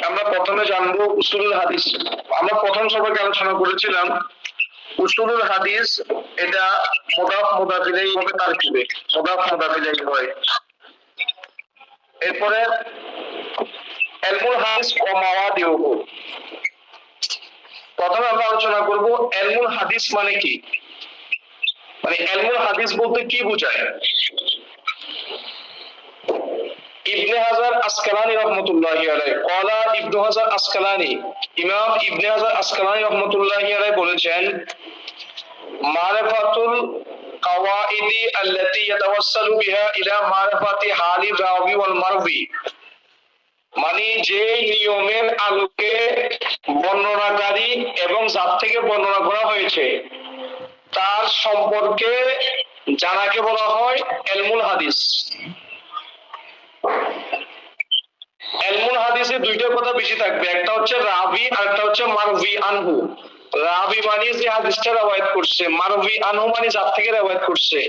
আমরা প্রথমে জানবো উসুলুল হাদিস। আমরা প্রথম সবাইকে আলোচনা করেছিলাম উসুলুল হাদিস এটা মুদাফ মুদাফ ইলাইহি হবে তারকিবে, মুদাফ মুদাফ ইলাইহি হয়। এরপরে ইলমুল হাদিস ও মাওয়াদিউহু। প্রথমে আমরা আলোচনা করব ইলমুল হাদিস মানে কি, মানে ইলমুল হাদিস বলতে কি বোঝায়। ইবনে হাজার আসকালানি রহমাতুল্লাহি আলাইহি ক্বালা ইবনে হাজার আসকালানি, ইমাম ইবনে হাজার আসকালানি রহমাতুল্লাহি আলাইহি বলেছেন মারিফাতুল কাওয়াইদি আল্লাতী ইয়াতাওয়াসসালু বিহা ইলা মারিফাতি হালি রাওয়ি ওয়াল মারওয়ি, মানে যে নিয়মের আলোকে বর্ণনাকারী এবং যার থেকে বর্ণনা করা হয়েছে তার সম্পর্কে জানাকে বলা হয় ইলমুল হাদিস। ইলমুল হাদিসে দুইটা কথা বেশি থাকবে, একটা হচ্ছে রাবি আর একটা হচ্ছে মারউই আনহু। রাবি মানে যে হাদিসটা রওয়ায়াত করছে, মারউই আনহু মানে যার থেকে রওয়ায়াত করছে।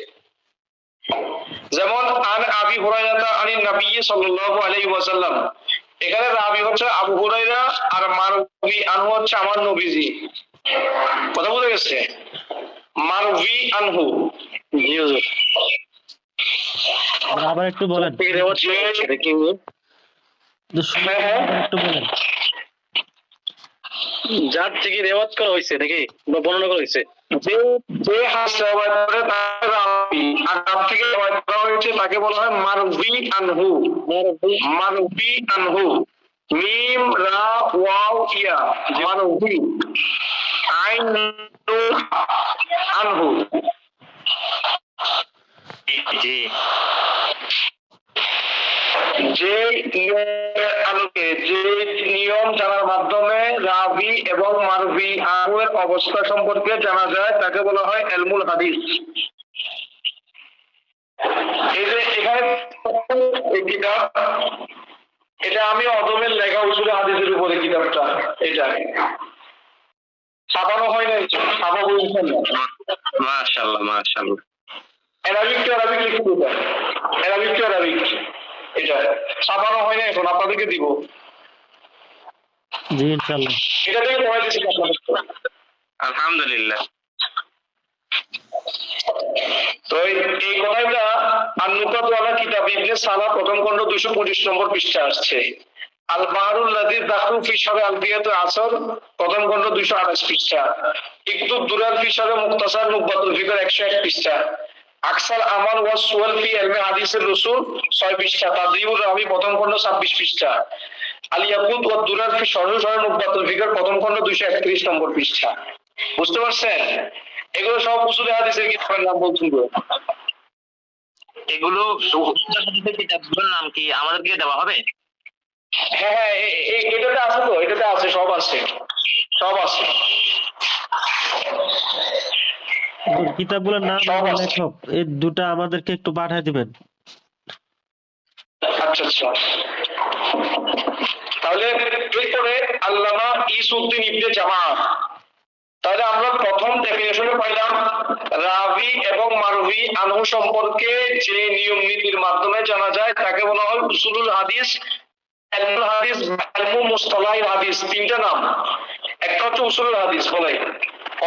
যেমন আন আবি হুরায়রা আনিন নবী সাল্লাল্লাহু আলাইহি ওয়াসাল্লাম, এখানে রাবি হচ্ছে আবু হুরায়রা আর মারউই আনহু হচ্ছে আমার নবীজি। কথা বুঝে গেছে? মারউই আনহু। জি হুজুর। আবার একটু বলেন, একটু বলেন যার থেকে রেওয়াত করা হয়েছে নাকি বা বর্ণনা করা হয়েছে, যে যে হাদিস রওয়ায়াত করে তার রাবি আর তার থেকে রওয়ায়াত করা হয়েছে তাকে বলা হয় মারউই আনহু। মারউই আনহু, মিম রা ওয়াও ইয়া, মারউই আইন আনহু। জি যে নিয়মের আলোকে, যে নিয়ম জানার মাধ্যমে রাবি এবং মারউই আনহু এর অবস্থা সম্পর্কে জানা যায় তাকে বলা হয় ইলমুল হাদিস। এই যে এখানে এই কিতাব, এটা আমি অদমের লেখা উসুল হাদিসের উপরে কিতাবটা, এটা ছাপানো হয় নাই, ছাপাবো ইনশাআল্লাহ। মাশাআল্লাহ মাশাআল্লাহ। অ্যারাবিক টু অ্যারাবিক লিখতে হবে, অ্যারাবিক টু অ্যারাবিক, এটা ছাপানো হয় না, এখন আপনাদেরকে দিব। জি ইনশাআল্লাহ। এটা থেকে পড়াই দিচ্ছি আপনাদেরকে। আলহামদুলিল্লাহ। তো এই কথাটা আন-নুকাত ওয়ালা কিতাব ইবনে সালাহ প্রথম খণ্ড 225 নম্বর পৃষ্ঠা আসছে। আল বাহরুল লাযী দাখলু ফি শারহ আলফিয়াত আসর প্রথম খণ্ড 228 পৃষ্ঠা। ইকতুব দুরাল ফি শারহ মুখতাসার নুকবাতুল ফিকর 101 পৃষ্ঠা। আকসাল আমাল ওয়া সুয়াল ফি ইলমি হাদিসের রাসূল 6 পৃষ্ঠা। তাদরিবুর রাবি প্রথম খণ্ড 26 পৃষ্ঠা। আল ইয়াকুত ওয়া দুরাল ফি শারহ নুকবাতুল ফিকর প্রথম খণ্ড 231 নম্বর পৃষ্ঠা। বুঝতে পারছেন? এগুলো সব উসুল হাদিসের কিতাবের নাম বলছিল। এগুলো কিতাবগুলোর নাম কি আমাদেরকে দেওয়া হবে? হ্যাঁ হ্যাঁ, এটাতে আছে, তো এটাতে আছে, সব আছে, সব আছে। কিতাবগুলোর নাম এবং লেখক এই দুটো আমাদেরকে একটু পাঠিয়ে দিবেন। আচ্ছা আচ্ছা, তাহলে এরপরে আল্লামা ইসউদ্দিন ইবনে জামা। তাহলে আমরা প্রথম ডেফিনেশনে পাইলাম রাবি এবং মারউই আনহু সম্পর্কে যে নিয়ম নীতির মাধ্যমে জানা যায় তাকে বলা হয় উসুলুল হাদিস, ইলমুল হাদিস, ইলমু মুসতালাহিল হাদিস। তিনটা নাম, একটা হচ্ছে উসুলুল হাদিস বলে,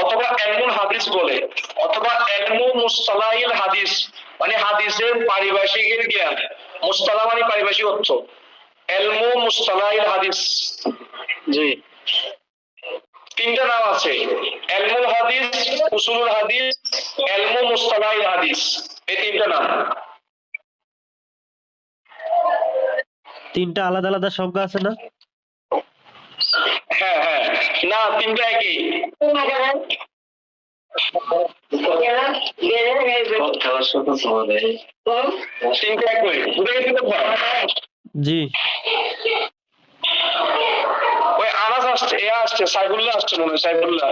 অথবা ইলমুল হাদিস বলে, অথবা ইলমু মুসতালাহিল হাদিস মানে হাদিসের পারিভাষিকের জ্ঞান। মুসতালাহ মানে পারিভাষিক অর্থ, ইলমু মুসতালাহিল হাদিস। জি, তিনটা নাম আছে, ইলমুল হাদিস, উসুলুল হাদিস, ইলমু মুসতালাহিল হাদিস, এই তিনটা নাম। তিনটা আলাদা আলাদা সংজ্ঞা আছে না? হ্যাঁ হ্যাঁ, না তিনটা একই। তিনটা একই, বুঝে গেছি তো? জি। ওই আনাস আসছে, আসছে সাইফুল্লাহ আসছে মনে হয়, সাইফুল্লাহ।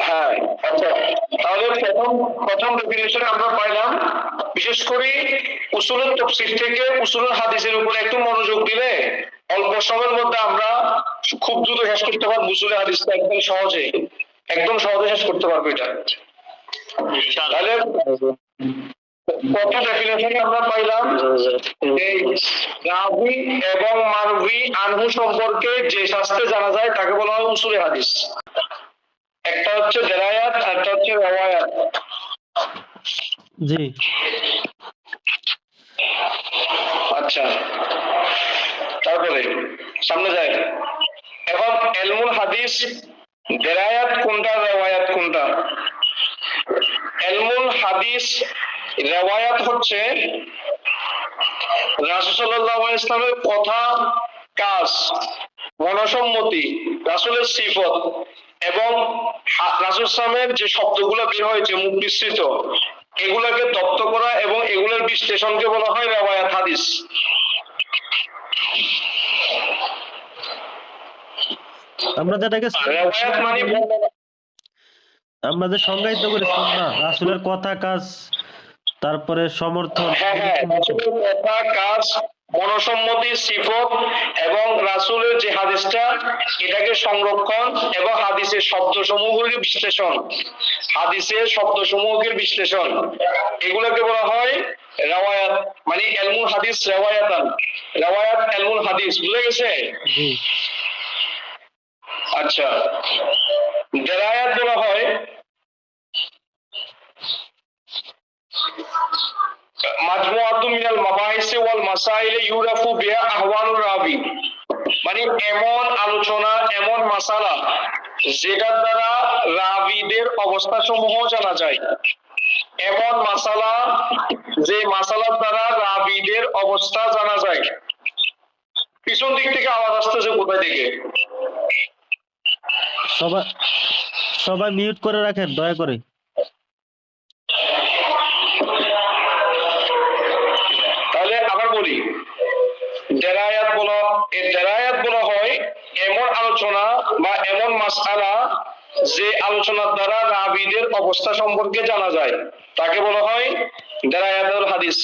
হ্যাঁ আচ্ছা, তাহলে প্রথম ডেফিনিশনে আমরা পাইলাম, বিশেষ করে উসুলুল তাফসীর থেকে উসুলুল হাদিসের উপরে একটু মনোযোগ দিলে অল্প সময়ের মধ্যে আমরা খুব দ্রুত শেষ করতে পারবো উসুলুল হাদিসটা, একদম সহজে, একদম সহজে শেষ করতে পারবো এটা। তাহলে কত ডেফিনেশনে আমরা পাইলাম? এই রাবি এবং মারুই আনহু সম্পর্কে যে শাস্ত্রে জানা যায় তাকে বলা হয় উসুলে হাদিস। একটা হচ্ছে দেরায়াত, একটা হচ্ছে রাওয়ায়াত। জি আচ্ছা, তারপরে সামনে যায়। এখন এলমুল হাদিস দেরায়াত কোনটা, রাওয়ায়াত কোনটা? এলমুল হাদিস রাওয়ায়াত হচ্ছে রাসূল সাল্লাল্লাহু আলাইহি ওয়াসাল্লামের কথা, কাজ, মনসম্মতি, রাসূলের সিফত এবং রাসূল সাল্লামের যে শব্দগুলো বের হয়েছে মুখ নিঃসৃত, এগুলাকে দপ্ত করা এবং এগুলোর বিশ্লেষণকে বলা হয় রাওয়ায়াত হাদিস। আমরা যেটাকে রাওয়ায়াত মানে বর্ণনা। আমরা যে সংজ্ঞায়িত করি সুন্নাহ, রাসূলের কথা কাজ, তারপরে সমর্থন, হ্যাঁ হ্যাঁ, রাসূলের কথা, কাজ, মনসম্মতি, সিফত এবং রাসূলের যে হাদিসটা এটাকে সংরক্ষণ এবং হাদিসের শব্দসমূহের বিশ্লেষণ, হাদিসের শব্দসমূহের বিশ্লেষণ, এগুলোকে বলা হয় রাওয়ায়াত। মানে এলমুল হাদিস রাওয়ায়াতান, রাওয়ায়াত এলমুল হাদিস, বুঝে গেছে? জি আচ্ছা, দেরায়াত বলা হয় মাজমুআতুম মিনাল মাবাহিসি ওয়াল মাসাইল ইউরাফু বিহা আহওয়ালুর রাবি। মানে এমন আলোচনা, এমন মাসালা যেটার দ্বারা রাবিদের অবস্থা সমূহ জানা যায়, এমন মাসালা যে মাসালার দ্বারা রাবিদের অবস্থা জানা যায়। পিছন দিক থেকে আওয়াজ আসতেছে কোথায় থেকে? সবাই সবাই মিউট করে রাখেন দয়া করে। তাহলে আবার বলি, দেরায়াত বলা হয় এমন আলোচনা বা এমন মাসআলা যে আলোচনার দ্বারা রাবীদের অবস্থা সম্পর্কে জানা যায়, তাকে বলা হয় দেরায়াতুল হাদিস।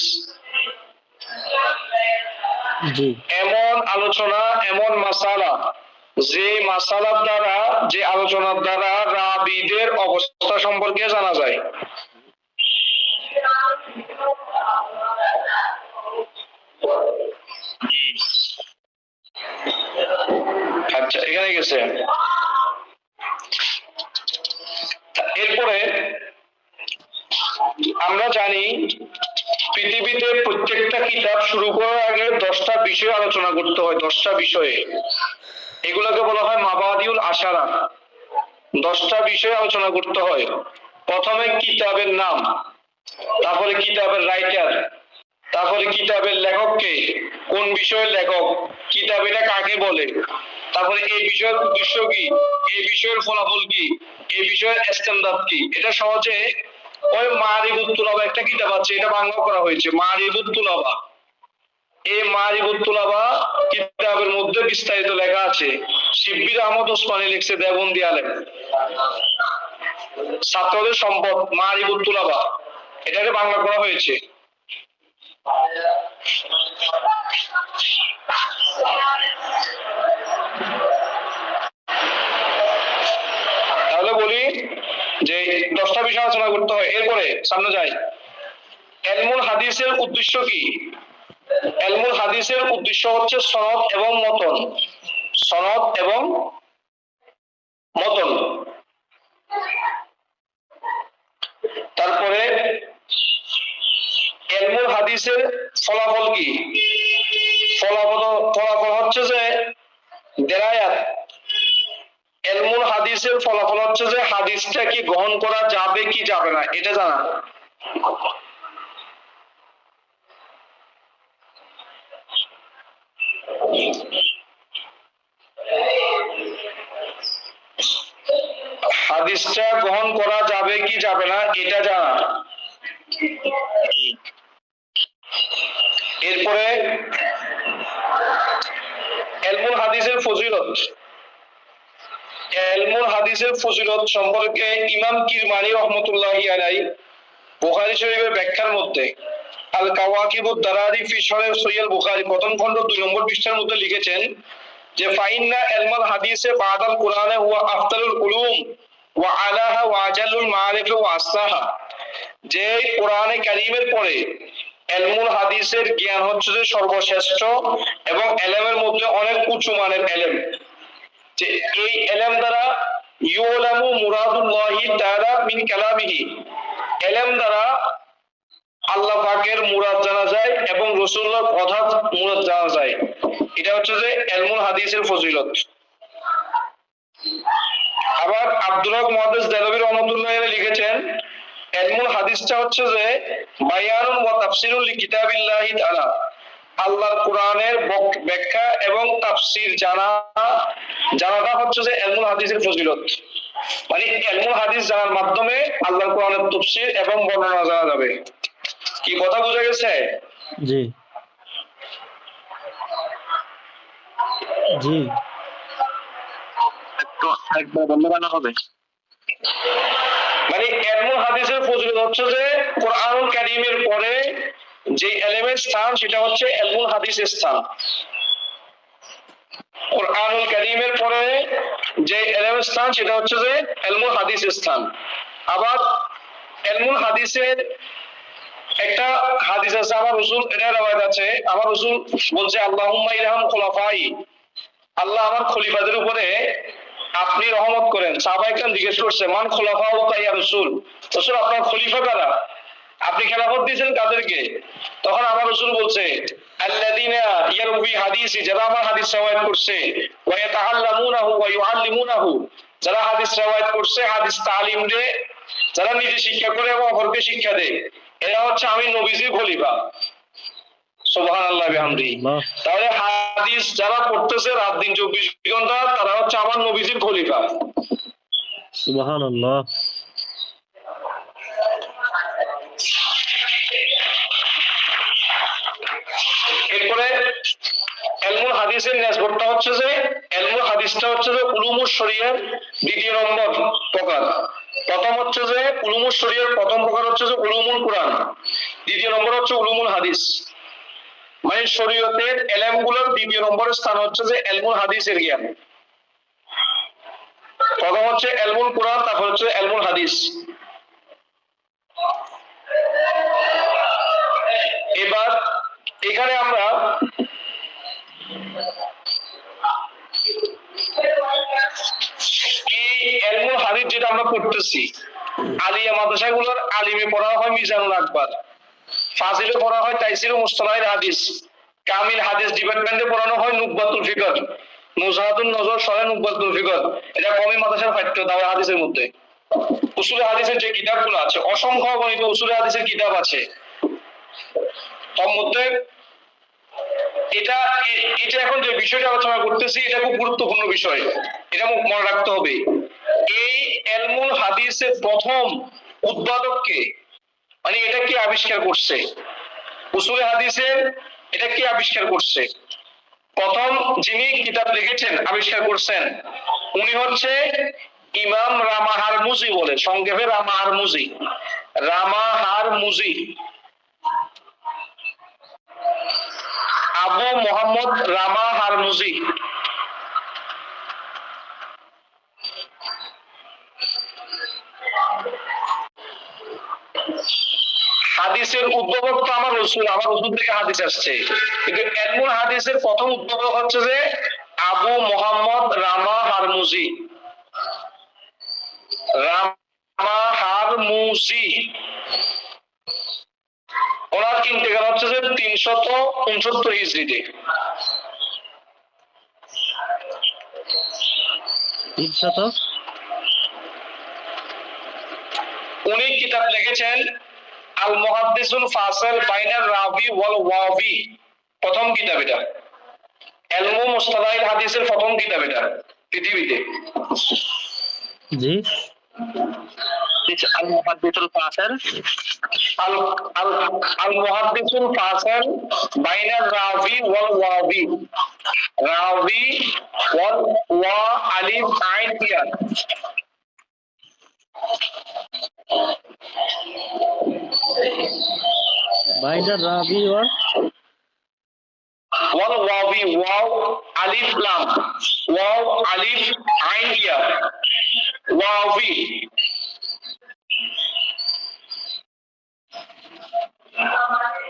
জি এমন আলোচনা, এমন মাসালা যে মাসালার দ্বারা, যে আলোচনার দ্বারা রাবীদের অবস্থা সম্পর্কে জানা যায়। আচ্ছা, এখানে গেছে। এরপরে আমরা জানি পৃথিবীতে প্রত্যেকটা কিতাব শুরু করার আগে 10টা বিষয় আলোচনা করতে হয়, 10টা বিষয়ে। এগুলোকে বলা হয় মাবাদিউল আশারা। 10টা বিষয় আলোচনা করতে হয়। প্রথমে কিতাবের নাম, তারপরে কিতাবের রাইটার, তারপরে কিতাবের লেখককে, কোন বিষয়ের লেখক, কিতাব এটা কাকে বলে, তারপরে এই বিষয়ের উদ্দেশ্য কি, এই বিষয়ের ফলাফল কি, এই বিষয়ের স্ট্যান্ডার্ড কি। এটা সহজে ওই মারিফুত তুলাবা একটা কিতাব আছে, এটা বাংলা করা হয়েছে মারিফুত তুলাবা। এই মারিফুত তুলাবা কিতাবের মধ্যে বিস্তারিত লেখা আছে। শিব্বির আহমদ ওসমানী লিখছে, দেওবন্দি আলেম, ছাত্রদের সম্পদ মারিফুত তুলাবা, এটাকে বাংলা করা হয়েছে। তাহলে বলি যে 10টা বিষয় আলোচনা করতে হয়। এরপরে সামনে যাই। এলমুল হাদিসের উদ্দেশ্য কি? এলমুল হাদিসের উদ্দেশ্য হচ্ছে সনদ এবং মতন, সনদ এবং মতন। তারপরে এলমুল হাদিসের ফলাফল কি? ফলাফল হচ্ছে যে দেরায়াত। এলমুল হাদিসের ফলাফল হচ্ছে যে হাদিসটা কি গ্রহণ করা যাবে কি যাবে না, এটা জানা। হাদিসটা গ্রহণ করা যাবে কি যাবে না, এটা জানা। এরপরে এলমুল হাদিসের ফজিলত। এলমুল হাদিসের ফজিলত সম্পর্কে ইমাম কিরমানি রহমতুল্লাহি আলাইহি বুখারী শরীফের ব্যাখ্যার মধ্যে আল কাওয়াকিবুদ দারারি ফি শরহ সহিহ বুখারী প্রথম খণ্ড 2 নম্বর পৃষ্ঠার মধ্যে লিখেছেন যে ফাইন্না ইলমুল হাদিসে বাদাল কুরআনে হুয়া আফদালুল উলুম ওয়া আলাহা ওয়া আজাল্লুল মাআরিফ ওয়া আসলাহা। যে কোরআনে কারীমের পরে এলমুল হাদিসের জ্ঞান হচ্ছে যে সর্বশ্রেষ্ঠ এবং এলেমের মধ্যে অনেক উঁচু মানের এলেম, যে এই এলেম দ্বারা ইউলামু মুরাদুল্লাহি তাআলা মিন কালামিহি, এলেম দ্বারা আল্লাহ পাকের মুরাদ জানা যায় এবং রাসূলুল্লাহর কথা মুরাদ জানা যায়। এটা হচ্ছে যে এলমুল হাদিসের ফজিলত। আবার আব্দুর রব মুহাদ্দিস দেলভী রাহমাতুল্লাহ আলাইহি লিখেছেন, এলমুল হাদিসটা হচ্ছে যে বায়ানুন ওয়া তাফসিরুল লিকিতাবিল্লাহি তাআলা, আল্লাহর কোরআনের ব্যাখ্যা এবং তাফসীর জানাটা হচ্ছে যে এলমুল হাদিসের ফজিলত। মানে এলমুল হাদিস জানার মাধ্যমে আল্লাহর কোরআনের তাফসীর এবং বর্ণনা জানা যাবে। কি কথা বোঝা গেছে? জি জি। একটু একবার বন্ধ বানা হবে। মানে এলমুল হাদিসের ফজিলত হচ্ছে যে কোরআনুল কারীমের পরে যে এলেমের স্থান সেটা হচ্ছে এলমুল হাদিসের স্থান। কোরআনুল কারীমের পরে যে এলেমের স্থান সেটা হচ্ছে যে এলমুল হাদিসের স্থান। আবার এলমুল হাদিসের একটা হাদিস আছে, আমার রাসূল, এটা রওয়ায়াত আছে, আমার রাসূল বলছে আল্লাহুম্মা ইরহাম খুলাফাই, আল্লাহ আমার খলিফাদের উপরে আপনি রহমত করেন। সাহাবায়ে কেরাম জিজ্ঞেস করছে মান খুলাফাউকা ইয়া রাসূল, রাসূল আপনার খলিফা কারা, আপনি খেলাফত দিয়েছেন কাদেরকে? তখন আমার রাসূল বলছে আল্লাযীনা ইয়ারবি হাদিসি, যারা আমার হাদিস রওয়ায়াত করছে, ওয়া ইয়াতাআল্লামুনাহু ওয়া ইউআল্লিমুনাহু, যারা হাদিস রওয়ায়াত করছে, হাদিস তালিম দেয়, যারা নিজে শিক্ষা করে এবং অপরকে শিক্ষা দেয়, এরা হচ্ছে আমি নবীজির খলিফা। সুবহানাল্লাহ বিহামদিহি। তাহলে হাদিস যারা পড়তেছে রাত দিন 24 ঘন্টা, তারা হচ্ছে আমার নবীজির খলিফা। সুবহানাল্লাহ। এরপরে এলমুল হাদিসের নিসবতটা হচ্ছে যে এলমুল হাদিসটা হচ্ছে যে উলুমুশ শরিয়ার দ্বিতীয় নম্বর প্রকার। প্রথম হচ্ছে যে উলুমুশ শরিয়ার প্রথম প্রকার হচ্ছে যে উলুমুল কুরআন, দ্বিতীয় নম্বর হচ্ছে উলুমুল হাদিস। মানে শরীয়তের এলেমগুলোর দ্বিতীয় নম্বরের স্থান হচ্ছে যে এলমুল হাদিসের জ্ঞান। প্রথম হচ্ছে এলমুল কুরআন, তারপর হচ্ছে এলমুল হাদিস। এবার এখানে আমরা এই এলমুল হাদিস যেটা আমরা পড়তেছি, আলিয়া মাদ্রাসাগুলোর আলিমে পড়া হয় মিজানুল আকবার, ফাজিলে পড়া হয় তাইসির মুস্তালাহিল হাদিস, কামিল হাদিস ডিপার্টমেন্টে পড়ানো হয় নুকবাতুল ফিকর, নুজহাতুন নজর সরে নুকবাতুল ফিকর। এটা কমি মাদ্রাসার পাঠ্য দাওয়া হাদিসের মধ্যে। উসুলে হাদিসের যে কিতাবগুলো আছে, অসংখ্য গণিত উসুলে হাদিসের কিতাব আছে, তার মধ্যে এটা এখন যে বিষয়টা আলোচনা করতেছি এটা খুব গুরুত্বপূর্ণ বিষয়, এটা মনে রাখতে হবে। এই এলমুল হাদিসের প্রথম উদ্ভাবক কে, মানে এটা কে আবিষ্কার করছে, উসুলে হাদিসের এটা কে আবিষ্কার করছে? প্রথম যিনি কিতাব লিখেছেন, আবিষ্কার করছেন, উনি হচ্ছে ইমাম রামা হারমুজি বলে, সংক্ষেপে রামা হারমুজি। রামা হারমুজি আবু মোহাম্মদ রামা হারমুজি। হাদিসের উদ্ভাবক তো আমার রাসূল, আমার রাসূল থেকে হাদিস আসছে, কিন্তু এলমুল হাদিসের প্রথম উদ্ভাবক হচ্ছে যে আবু মোহাম্মদ রামা হারমুজি। রামা হারমুজি, ওনার ইন্তেকাল হচ্ছে যে 369 হিজরিতে। 300 উনি কিতাব লিখেছেন আল মুহাদ্দিসুল ফাসিল বাইনার রাবি ওয়াল ওয়াবি, প্রথম কিতাব এটা। ইলমু মুস্তালাহিল হাদিসের প্রথম কিতাব এটা পৃথিবীতে। জি। আল মুহাদ্দিসুল ফাসিল, আল মুহাদ্দিসুল ফাসিল বাইনার রাবি ওয়াল ওয়াবি, রাবি ওয়াল ওয়া আলিফ আইন ইয়া, বাইনা রাবি ওয়াল ওয়াবি, ওয়াও আলিফ লাম, ওয়াও আলিফ আইন ইয়া, ওয়াবি।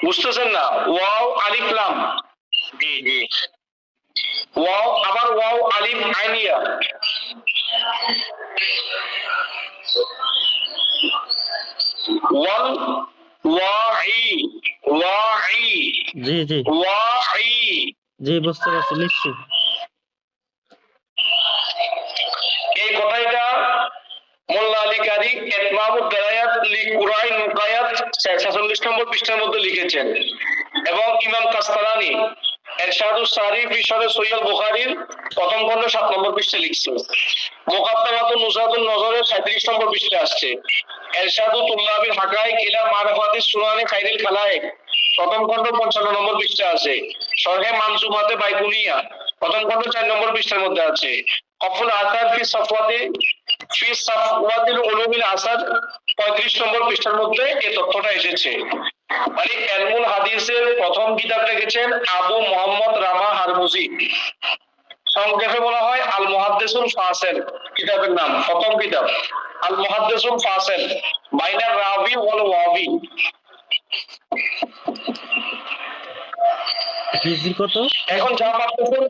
বুঝতেছেন না? ওয়াও আলিফ লাম, জি জি ওয়াও আবার ওয়াও আলিফ আইনিয়া, ওয়াল ওয়াই, ওয়াই, জি জি ওয়াই। জি বুঝতে পারছি, লিখছি। এই কথাটা মোল্লা আলী কারি ইতমামুদ দারায়াত লি কুরাই নুকায়াত 46 নম্বর পৃষ্ঠার মধ্যে লিখেছেন, এবং ইমাম কাস্তালানি ইরশাদুস সারি ফি শরহ সহিহ বুখারীর প্রথম খণ্ড 7 নম্বর পৃষ্ঠায় লিখছেন। মুকাদ্দামাতুন নুসাতুন নজরের 37 নম্বর পৃষ্ঠায় আসছে। ইরশাদু তুল্লাবিল হাকাইক ইলা মারিফাতিস সুনানি খাইরিল খালায়েক প্রথম খণ্ড 55 নম্বর পৃষ্ঠায় আছে। শরহে মানজুমাতে বাইকুনিয়া প্রথম খণ্ড 4 নম্বর পৃষ্ঠার মধ্যে আছে। কফুল আতার ফি সাফওয়াতিল উলুমিল আসাদ 35 নম্বর পৃষ্ঠার মধ্যে এই তথ্যটা এসেছে। মানে ইলমুল হাদিসের প্রথম কিতাব লিখেছেন আবু মোহাম্মদ রামা হারমুজি, সংক্ষেপে বলা হয় আল মুহাদ্দিসুল ফাসিল, কিতাবের নাম, প্রথম কিতাব আল মুহাদ্দিসুল ফাসিল বাইনার রাবি ওয়াল ওয়াবি। হিজরি কত? এখন যা পাচ্ছেন,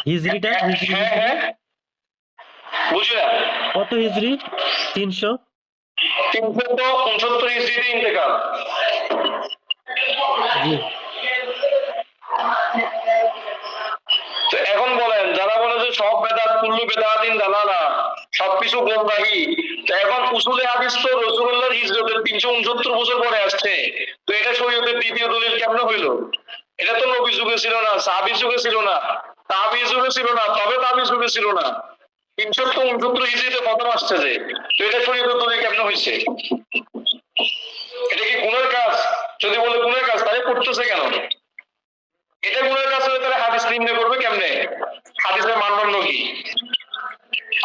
হিজরিটা হিজরি হ্যাঁ হ্যাঁ বুঝলেন, কত হিজরি? 300। 369 হিজরিতে ইন্তেকাল। জি তো এখন বলেন, যারা বলে যে সব বেদাত কুল্লু বেদাতিন দালালা, সবকিছু গোমরাহি, তো এখন উসুলে হাদিস তো রাসূলুল্লাহর হিজরতের 369 বছর পরে আসছে, তো এটা শরীয়তের দ্বিতীয় দলিল কেমনে হইলো? এটা তো নবী যুগে ছিল না, সাহাবী যুগে ছিল না, তাবী যুগে ছিল না, তবে তাবী যুগে ছিল না, 369 হিজরিতে প্রথম আসছে যে, তো এটা শরীয়তের দলিল কেমনে হইছে? এটা কি গুনার কাজ? যদি বলে গুনার কাজ, তাহলে করতেছে কেন? এটা গুনার কাজ হলে তাহলে হাদিস নির্ণয় করবে কেমনে? হাদিসের মানদণ্ড কি?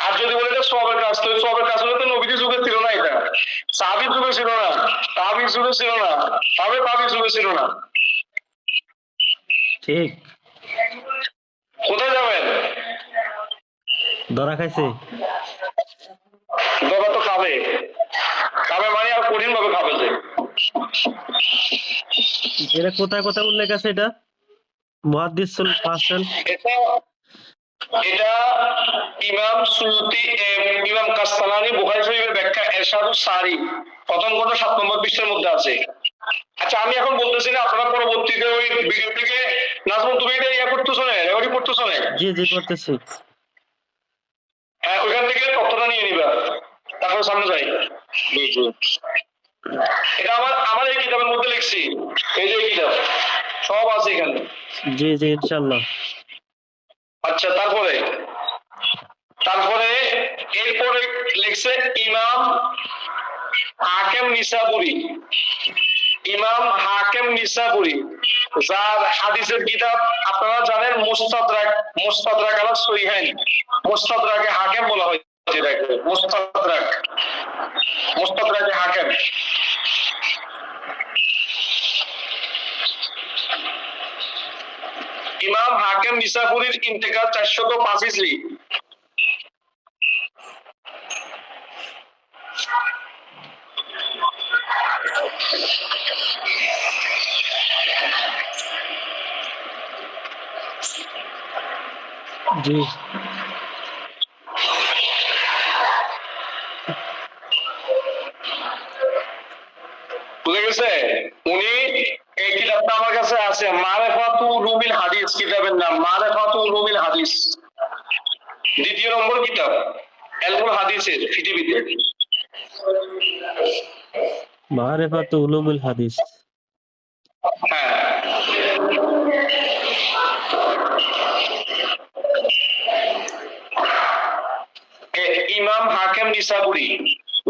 আর যদি বলে এটা সওয়াবের কাজ, তো সওয়াবের কাজ হলে তো নবীর যুগে ছিল না, এটা সাহাবীর যুগে ছিল না, তাবীর যুগে ছিল না, তবে তাবীর যুগে ছিল না। ঠিক। কোথায় যাবেন? ধরা খাইছে। বাবা তো খাবে, খাবে মানে আর কঠিন ভাবে খাবে যে। এটা কোথায় কোথায় উল্লেখ আছে এটা? মুহাদ্দিসুল ফাসিল। এটা এটা ইমাম সুয়ুতি, ইমাম কাস্তালানি বুখারী শরীফের ব্যাখ্যা ইরশাদুস সারি প্রথম খণ্ড 7 নম্বর পৃষ্ঠার মধ্যে আছে। আচ্ছা আমি এখন বলতেছি না, আপনারা পরবর্তীতে ওই ভিডিও থেকে নাজমুল তুমি এটা ইয়া করতেছো না, রেকর্ডিং করতেছো না? জি জি করতেছি। হ্যাঁ, ওইখান থেকে তথ্যটা নিয়ে নিবা, তারপরে সামনে যাই। জি জি এটা আমার এই কিতাবের মধ্যে লিখছি, এই যে এই কিতাব সব আছে এখানে। জি জি ইনশাআল্লাহ। আচ্ছা তারপরে তারপরে এরপরে লিখছে ইমাম হাকিম নিসাবুরি, ইমাম হাকিম নিসাবুরি, যার হাদিসের কিতাব আপনারা জানেন মুস্তাদরাক, মুস্তাদরাক আলা সহিহাইন, মুস্তাদরাকে হাকিম বলা হয় যেটাকে, মুস্তাদরাক, মুস্তাদরাকে হাকিম। ইমাম হাকিম নিসাবুরির ইন্তেকাল 405 হিজরি। জি বুঝে গেছে? উনি এই কিতাবটা আমার কাছে আছে, মারিফাতু উলুমিল হাদিস কিতাবের নাম, মারিফাতু উলুমিল হাদিস, 2য় নম্বর কিতাব ইলমুল হাদিসের পৃথিবীতে। মারিফাতু উলুমুল হাদিস। হ্যাঁ, ইমাম হাকিম নিসাবুরি,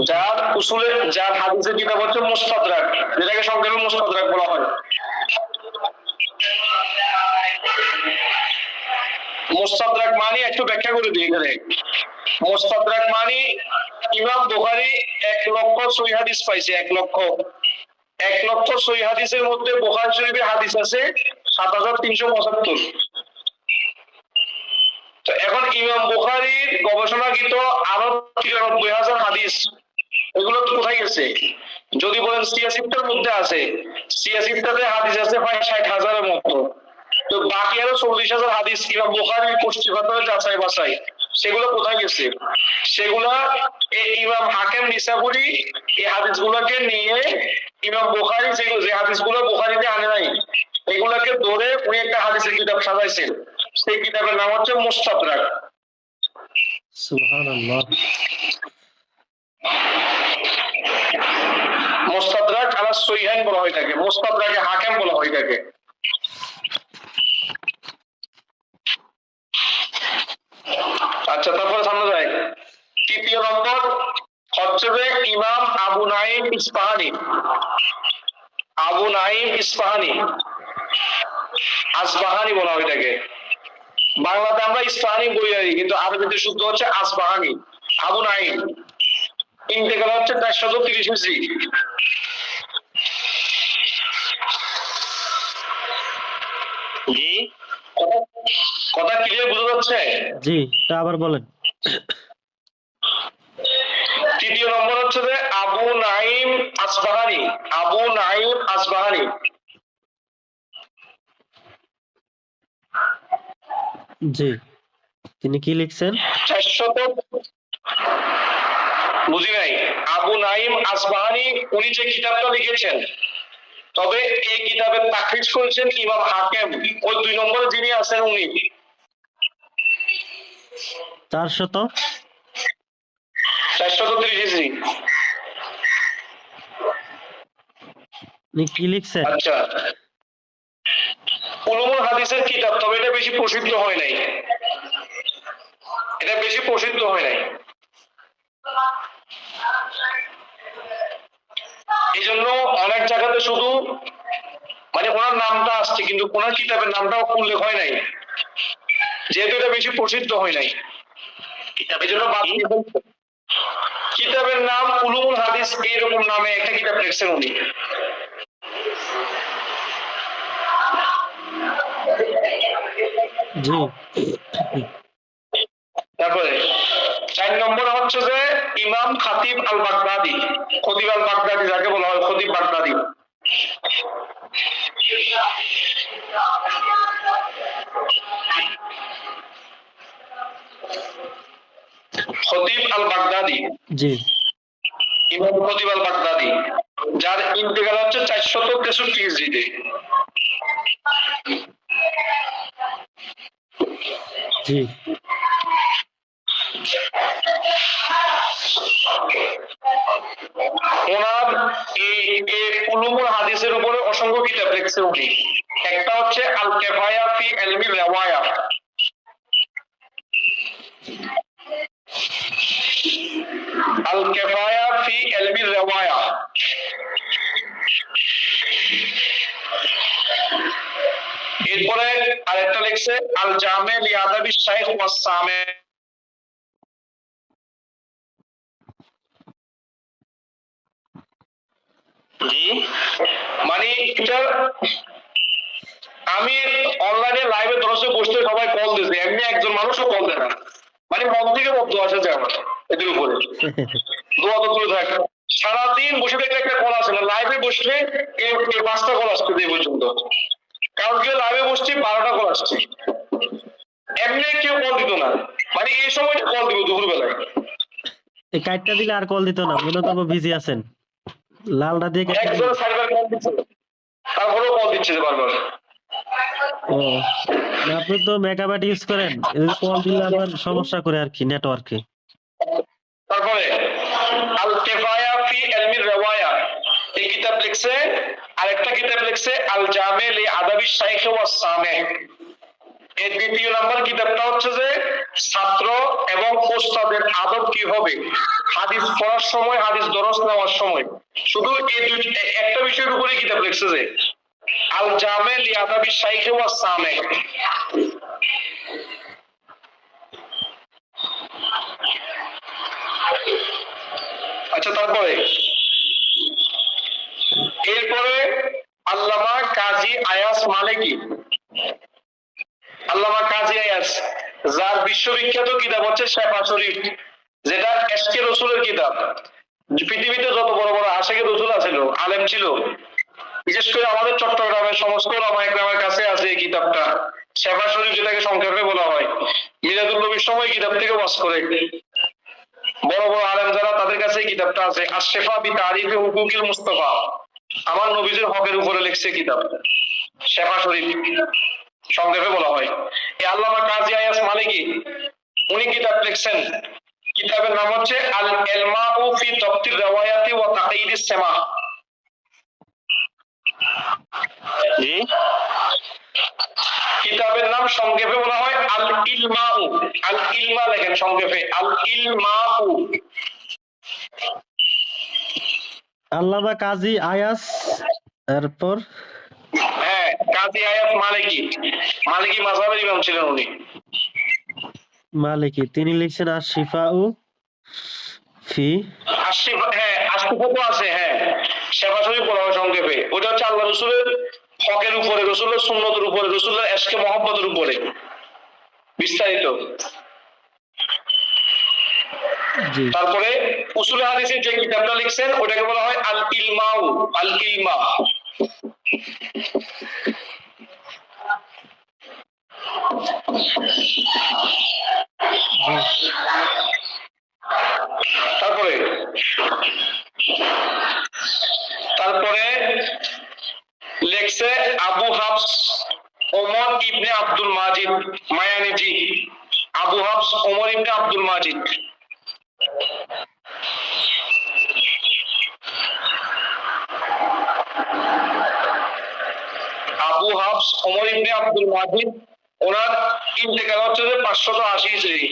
যার উসুলে, যার হাদিসের কিতাব হচ্ছে মুস্তাদরাক, যেটাকে সংক্ষেপে মুস্তাদরাক বলা হয়। মুস্তাদরাক মানে একটু ব্যাখ্যা করে দিই এখানে। মুস্তাদরাক মানে ইমাম বুখারী 1 লক্ষ সহিহ হাদিস পাইছে, 1 লক্ষ সহিহ হাদিসের মধ্যে বুখারী শরীফের হাদিস আছে 7375। তো এখন ইমাম বুখারীর গবেষণাকৃত আরো 93,000 হাদিস এগুলো কোথায় গেছে? যদি বলেন সিয়াসিফটার মধ্যে আছে, সিয়াসিফটাতে হাদিস আছে প্রায় 60,000-এর মতো। তো বাকি আরো 40,000 হাদিস ইমাম বুখারীর পুষ্টিগত যাচাই বাছাই, সেগুলো কোথায় গেছে? সেগুলা ইমাম হাকিম নিসাবুরি এই হাদিসগুলোকে নিয়ে ইমাম বুখারী যে হাদিসগুলো বুখারীতে আনে নাই, এগুলাকে ধরে উনি একটা হাদিসের কিতাব সাজাইছেন। সেই কিতাবের নাম হচ্ছে মুস্তাদরাক। সুবহানাল্লাহ। মুস্তাদরাক আলা সহিহাইন বলা হয় থাকে, মুস্তাদরাকে হাকিম বলা হয় থাকে। আচ্ছা, তারপরে সামনে যায়। তৃতীয় নম্বর হচ্ছে যে ইমাম আবু নাঈম ইসফাহানি। আবু নাঈম ইসফাহানি, আসবাহানি বলা হয় থাকে। বাংলাতে আমরা ইসফাহানি বলি আর কি, কিন্তু আরবিতে শুদ্ধ হচ্ছে আসবাহানি। আবু নাঈম ইন্তেকাল হচ্ছে 430 হিজরি। জি কথা ক্লিয়ার বোঝা যাচ্ছে? জি, তা আবার বলেন। তৃতীয় নম্বর হচ্ছে যে আবু নাঈম আসবাহানি। আবু নাঈম আসবাহানি জি, তিনি কি লিখছেন? 400, বুঝি নাই। আবু নাঈম আসবাহানি উনি যে কিতাবটা লিখেছেন, তবে এই কিতাবের তাকরিজ করেছেন ইমাম হাকিম। ওই 2 নম্বরে যিনি আছেন উনি 430 হিজরি। উনি কি লিখছেন? আচ্ছা, উলুমুল হাদিসের কিতাব, তবে এটা বেশি প্রসিদ্ধ হয় নাই। এটা বেশি প্রসিদ্ধ হয় নাই, এই জন্য অনেক জায়গাতে শুধু মানে ওনার নামটা আসছে, কিন্তু ওনার কিতাবের নামটাও উল্লেখ হয় নাই, যেহেতু এটা বেশি প্রসিদ্ধ হয় নাই। এই জন্য বাদ দিয়ে ফেলছে। কিতাবের নাম উলুমুল হাদিস, এইরকম নামে একটা কিতাব লিখছেন উনি। জি, তারপরে 4 নম্বর হচ্ছে যে ইমাম খাতিব আল বাগদাদি। খতিব আল বাগদাদি যাকে বলা হয়, খতিব বাগদাদি। খতিব আল বাগদাদি, জি, ইমাম খতিব আল বাগদাদি, যার ইন্তেকাল হচ্ছে 463 হিজরিতে। জি, ওনার এই উলুমুল হাদিসের উপরে অসংখ্য কিতাব লিখছে উনি। একটা হচ্ছে আল কিফায়া ফি ইলমি রিওয়ায়া। আল কিফায়া ফি ইলমি রিওয়ায়া। এরপরে আরেকটা লিখছে আল জামে লি আদাবি শাইখ ওয়াস সামে। জি মানে এটা আমি অনলাইনে লাইভে দর্শক বসতে সবাই কল দিচ্ছে, এমনি একজন মানুষও কল দেয় না। মানে মন থেকে বদ্ধ আসে যে আমার এদের উপরে দোয়া তো তুলে থাকে। সারাদিন বসে থেকে একটা কল আসে না, লাইভে বসলে এই 5টা কল আসছে এই পর্যন্ত। কালকে লাইভে বসছি 12টা কল আসছে, এমনি কেউ কল দিত না। মানে এই সময়টা কল দিব দুপুর বেলায়। এই কার্ডটা দিলে আর কল দিত না, মনে করবো বিজি আছেন। লালটা দিয়ে কেটে দিলে- একজন সার্ভার কল দিচ্ছে, তারপরেও কল দিচ্ছে যে বারবার। ও, না, আপনি তো মেগাবাইট ইউজ করেন, কল দিলে আবার সমস্যা করে আর কি নেটওয়ার্কে। তারপরে আল কিফায়া ফি ইলমি রিওয়ায়া এই কিতাব লিখছে। আরেকটা কিতাব লিখছে আল জামে লি আদাবি শাইখ ওয়াস সামে। এর 2 নম্বর কিতাবটা হচ্ছে যে ছাত্র এবং ওস্তাদের আদব কি হবে হাদিস পড়ার সময়, হাদিস দরস নেওয়ার সময়। শুধু এই একটা বিষয়ের উপরে কিতাব লিখছে যে আল জামে লি আদাবি শাইখ ওয়াস সামে। আচ্ছা, তারপরে এরপরে আল্লামা কাজী আয়াস মালিকি। আল্লামা কাজী আয়াস, যার বিশ্ববিখ্যাত কিতাব হচ্ছে শেফা শরীফ, যেটা এশকে রসুলের কিতাব, পৃথিবীতে যত বড় বড় আশিকে রসুল আছিল, আলেম ছিল, বিশেষ করে আমাদের চট্টগ্রামের সমস্ত ওলামায়ে কাছে আছে এই কিতাবটা, শেফা শরীফ যেটাকে সংক্ষেপে বলা হয়। মিলাদুল নবীর সময় কিতাব থেকে ওয়াজ করে বড় বড় আলেম যারা, তাদের কাছে এই কিতাবটা আছে। আশ-শিফা বিতারিফি হুকুকিল মুস্তাফা, আমার নবীজির হকের উপরে লিখছে কিতাব, শেফা শরীফ সংক্ষেপে বলা হয়। এই আল্লামা কাজী আয়াজ মালিকি উনি কিতাব লিখছেন, কিতাবের নাম হচ্ছে আল ইলমাউ ফি তাফসীর riwayati ওয়া তাকয়ীদিস সামা। জি, কিতাবের নাম সংক্ষেপে বলা হয় আল ইলমাউ। আল ইলমা লেখেন সংক্ষেপে, আল ইলমাউ। আল্লামা কাজী আয়াজ, এরপর হ্যাঁ, কাজী আয়াজ মালিকি, মালিকি মাযহাবের ইমাম ছিলেন উনি। মালিকি, তিনি লিখছেন আর শিফাউ ফি, আশিফা, হ্যাঁ আশিফা তো আছে, হ্যাঁ শেফা শরীফ বলা হয় সংক্ষেপে। ওটা হচ্ছে আল্লাহ রসুলের হকের উপরে, রসুলের সুন্নতের উপরে, রসুলের এশকে মহব্বতের উপরে বিস্তারিত। জি তারপরে উসুলে হাদিসের যে কিতাবটা লিখছেন ওটাকে বলা হয় আল ইলমাউ, আল ইলমা। তারপরে তারপরে লেখছে আবু হাফস ওমর ইবনে আব্দুল মাজিদ মায়ানিজি। আবু হাফস ওমর ইবনে আব্দুল মাজিদ, আবু হাফস ওমর ইবনে আব্দুল মাজিদ, ওনার ইন্তেকাল হচ্ছে যে 580 হিজরি।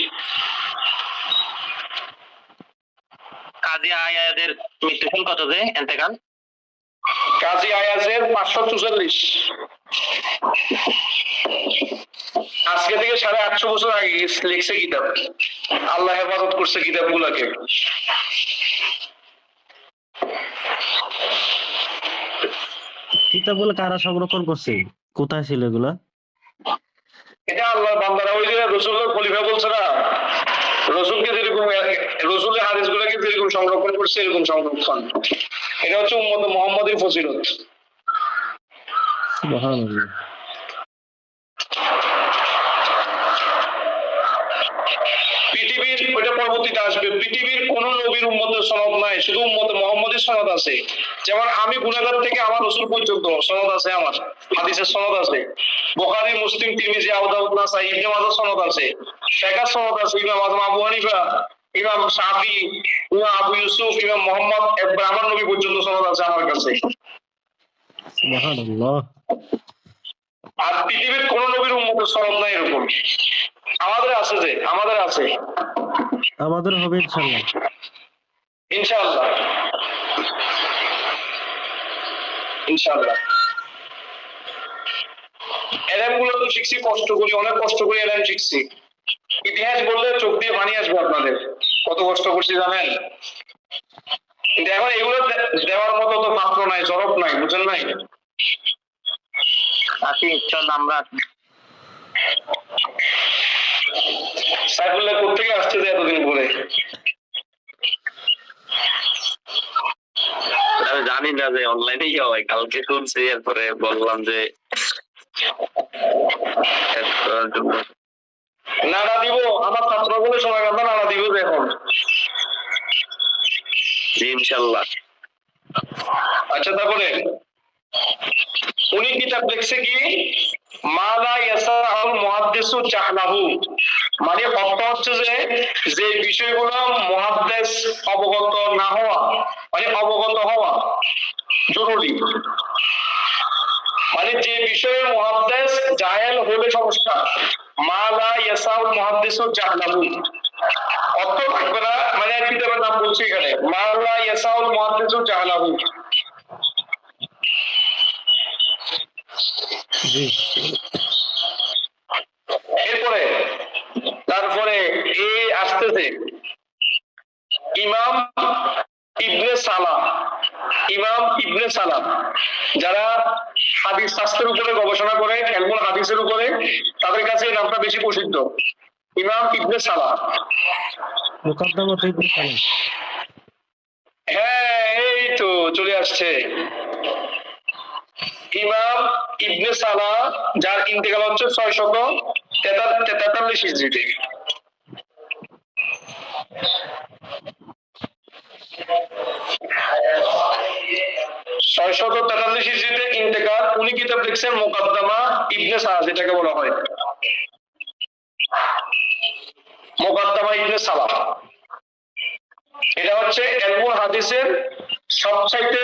কাজী আয়াদের মৃত্যুকাল কত যে ইন্তেকাল? কাজী আয়াজের 544, আজকে থেকে 850 বছর আগে লিখছে কিতাব। আল্লাহ হেফাজত করছে কিতাবগুলোকে। কিতাবগুলো কারা সংরক্ষণ করছে, কোথায় ছিল এগুলা? এটা আল্লাহর বান্দারা, ওই যে রসুলের খলিফা বলছে না, রসুলকে যেরকম, রসুলের হাদিস গুলাকে যেরকম সংরক্ষণ করছে এরকম সংরক্ষণ। এটা হচ্ছে উম্মতে মুহাম্মাদের ফজিলত। সুবহানাল্লাহ। পৃথিবীর, ওইটা পরবর্তীতে আসবে, পৃথিবীর কোন নবীর উম্মতের সনদ নাই, শুধু উম্মতে মুহাম্মাদের সনদ আছে। যেমন আমি গুনাহগার থেকে আমার রাসূল পর্যন্ত সনদ আছে, আমার হাদিসের সনদ আছে। বুখারী, মুসলিম, তিরমিজি, আবু দাউদ, নাসাই, ইবনে মাজাহ সনদ আছে। ফিকহ সনদ আছে, ইমাম আযম আবু হানিফা, ইমাম শাফি, ইমাম আবু ইউসুফ, ইমাম মুহাম্মদ, একবার আমার নবী পর্যন্ত সনদ আছে আমার কাছে। সুবহানাল্লাহ। আর পৃথিবীর কোন নবীর উম্মতের সনদ নাই এরকম। আমাদের আছে, যে আমাদের আছে, আমাদের হবে ইনশাআল্লাহ। ইনশাআল্লাহ, ইনশাআল্লাহ। এলএম গুলো তো শিখছি কষ্ট করি, অনেক কষ্ট করে এলএম শিখছি। ইতিহাস বললে চোখ দিয়ে পানি আসবে আপনাদের, কত কষ্ট করছি জানেন। কিন্তু এখন এগুলো দেওয়ার মতো তো পাত্র নাই, জরব নাই, বুঝেন নাই। আছি ইনশাআল্লাহ, আমরা সাইফুল্লাহ কোথেকে আসছে যে এতদিন পরে? আমি জানি না যে অনলাইনেই হয়, কালকে শুনছি, এরপরে বললাম যে add করার জন্য। নাড়া দিব, আমার ছাত্র বলে সময় কথা নাড়া দিব যে এখন। জি ইনশাআল্লাহ। আচ্ছা, তারপরে উনি কিতাব লিখছে কি, মালা ইয়াসাউল মুহাদ্দিসু জাহলাহু, মানে অর্থ হচ্ছে যে যে বিষয়গুলো মুহাদ্দিস অবগত না হওয়া, মানে অবগত হওয়া জরুরি, মানে যে বিষয়ে মুহাদ্দিস জাহেল হলে সমস্যা। মালা ইয়াসাউল মুহাদ্দিসু জাহলাহু অর্থ থাকবে না, মানে কিতাবের নাম বলছি এখানে, মালা ইয়াসাউল মুহাদ্দিসু জাহলাহু। জি এরপরে তারপরে এই আসতেছে ইমাম ইবনে সালাম। ইমাম ইবনে সালাম যারা হাদিস শাস্ত্রের উপরে গবেষণা করে, এলমুল হাদিসের উপরে, তাদের কাছে এই নামটা বেশি প্রসিদ্ধ, ইমাম ইবনে সালাম। মুকদ্দমাত ইবনে সালাম। হ্যাঁ, এই তো চলে আসছে। ইমাম ইবনে সালাহ, যার ইন্তেকাল হচ্ছে 643 হিজরিতে। ছয়শত তেতাল্লিশ হিজরিতে ইন্তেকাল। উনি কিতাব লিখছেন মুকাদ্দামা ইবনে সালাহ, যেটাকে বলা হয় মুকাদ্দামা ইবনে সালাহ। এটা হচ্ছে ইলমুল হাদিসের সবচাইতে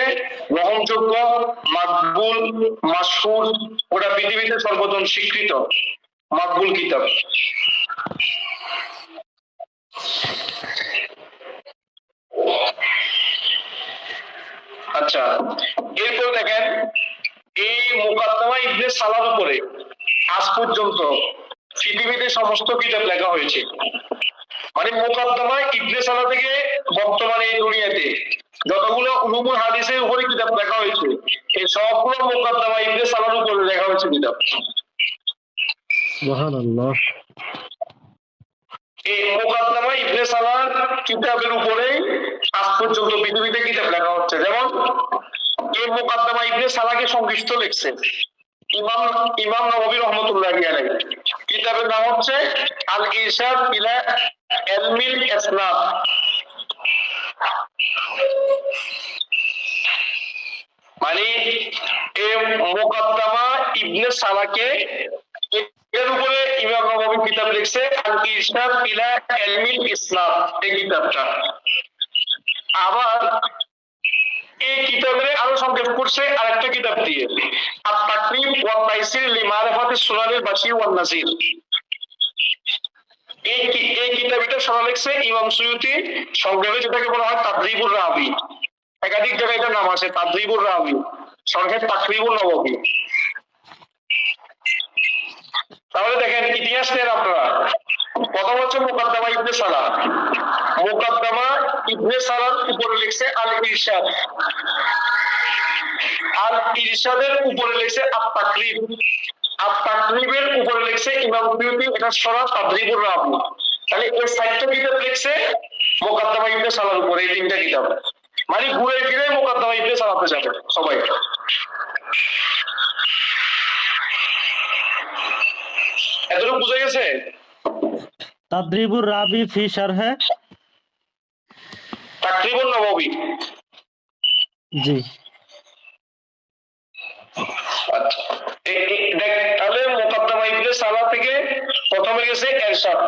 গ্রহণযোগ্য, মাকবুল, মাশহুর, ওটা পৃথিবীতে সর্বজন স্বীকৃত মাকবুল কিতাব। আচ্ছা, এরপর দেখেন এই মুকাদ্দামা ইবনে সালাহর উপরে আজ পর্যন্ত পৃথিবীতে সমস্ত কিতাব লেখা হয়েছে। মানে মুকাদ্দামা ইবনে সালাহ থেকে বর্তমানে এই দুনিয়াতে যতগুলো উলুমুল হাদিসের উপরে কিতাব লেখা হয়েছে, এই সবগুলো মুকাদ্দামা ইবনে সালাহর উপরে লেখা হয়েছে কিতাব। সুবহানাল্লাহ। এই মুকাদ্দামা ইবনে সালাহ কিতাবের উপরে আজ পর্যন্ত পৃথিবীতে কিতাব লেখা হচ্ছে। যেমন এই মুকাদ্দামা ইবনে সালাহকে সংক্ষিপ্ত লিখছেন ইমাম নববী রাহমাতুল্লাহি আলাইহি। কিতাবের নাম হচ্ছে আল ইরশাদ ইলা ইলমিল ইসনাদ। মানে এই মুকাদ্দামা ইবনে সালাহকে এর উপরে ইমাম নববী কিতাব লিখছে আল ইরশাদ ইলা ইলমিল ইসনাদ, এই কিতাবটা। আবার এই কিতাবের আরো সংক্ষেপ করছে আরেকটা কিতাব দিয়ে, আত তাকরিব ওয়া তাইসির লিমারিফাতিস সুনানিল বাশির ওয়ান নাযির। এই কিতাবটা সরা লিখছে ইমাম সুয়ুতি, সংক্ষেপে যেটাকে বলা হয় তাদরিবুর রাবি। একাধিক জায়গায় এটার নাম আছে তাদরিবুর রাবি, সংক্ষেপ তাকরিবুন নববী। তাহলে দেখেন ইতিহাস নেন আপনারা। প্রথম হচ্ছে মুকাদ্দামা ইবনে সালাহ। মুকাদ্দামা ইবনে সালাহর উপরে লিখছে আল ইরশাদ, আর ইরশাদের উপরে লিখছে আত তাকরিব, আর তাকরিবের উপরে লিখছে ইমাম সুয়ুতি, এটা সরা তাদরিবুর রাবি। তাহলে এই চারটা কিতাব লিখছে মুকাদ্দামা ইবনে সালাহর উপরে, এই তিনটা কিতাব। মানে ঘুরে ফিরে মুকাদ্দামা ইবনে সালাহতে যাবে সবাই। এতটুকু বুঝা গেছে? তাদরিবুর রাবি ফি শারহে তাকরিবুন নববী। জি। আচ্ছা, দেখ তাহলে মুকাদ্দামা ইবনে সালাহ থেকে প্রথমে গেছে এরশাদ,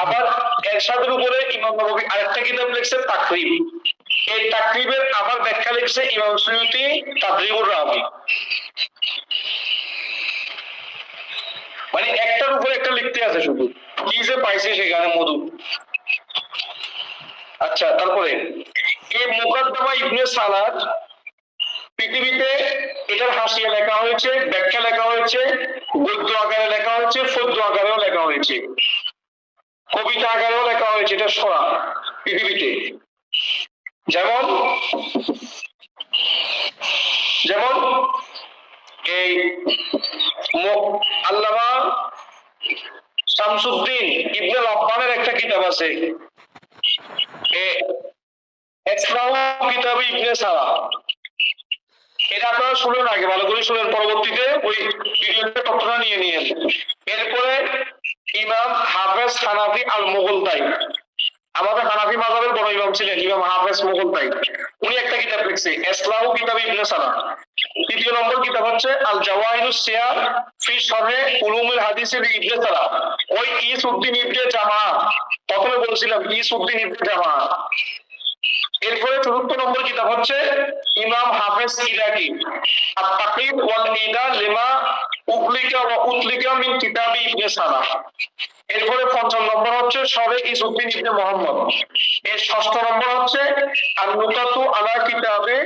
আবার এরশাদের উপরে ইমাম নববী আরেকটা কিতাব লিখছে তাকরিব। এই তাকরিবের আবার ব্যাখ্যা লিখছে ইমাম সুয়ুতি তাদরিবুর রাবি। মানে একটার উপরে একটা লিখতে আছে, শুধু কি যে পাইছে সেখানে মধু। আচ্ছা, তারপরে এই মুকাদ্দামা ইবনে সালাহ পৃথিবীতে এটার হাসিয়া লেখা হয়েছে, ব্যাখ্যা লেখা হয়েছে, গদ্য আকারে লেখা হয়েছে, পদ্য আকারেও লেখা হয়েছে, কবিতা আকারেও লেখা হয়েছে। এটা সরা পৃথিবীতে। যেমন যেমন এই আল্লামা শামসুদ্দিন ইবনে রব্বানের একটা কিতাব আছে, ইসলাম কিতাব ইবনে সালাহ। এটা আপনারা শুনেন, আগে ভালো করে শুনেন, পরবর্তীতে ওই ভিডিওতে তথ্যটা নিয়ে নিয়েন। এরপরে ইমাম হাফেজ হানাফি আল মুগলতাই, আমাদের হানাফি মাযহাবের বড় ইমাম ছিলেন ইমাম হাফেজ মুগলতাই, উনি একটা কিতাব লিখছে ইসলাম কিতাব ইবনে সালাহ। তৃতীয় নম্বর কিতাব হচ্ছে আল জাওয়াহিরুস সিয়ার ফি শরহে উলুমুল হাদিস ইবনে সালাহ। ওই ইসউদ্দিন ইবনে জামা, প্রথমে বলছিলাম ইসউদ্দিন ইবনে জামা। এরপরে চতুর্থ নম্বর কিতাব হচ্ছে ইমাম হাফেজ ইরাকি আত তাকরিব ওয়াল ইদা লিমা উগলিকা ওয়া উতলিকা মিন কিতাবি ইবনে সালাহ। এরপরে পঞ্চম নম্বর হচ্ছে শরহে ইসউদ্দিন ইবনে মুহাম্মদ। এর ষষ্ঠ নম্বর হচ্ছে আন নুকাতু আলা কিতাবে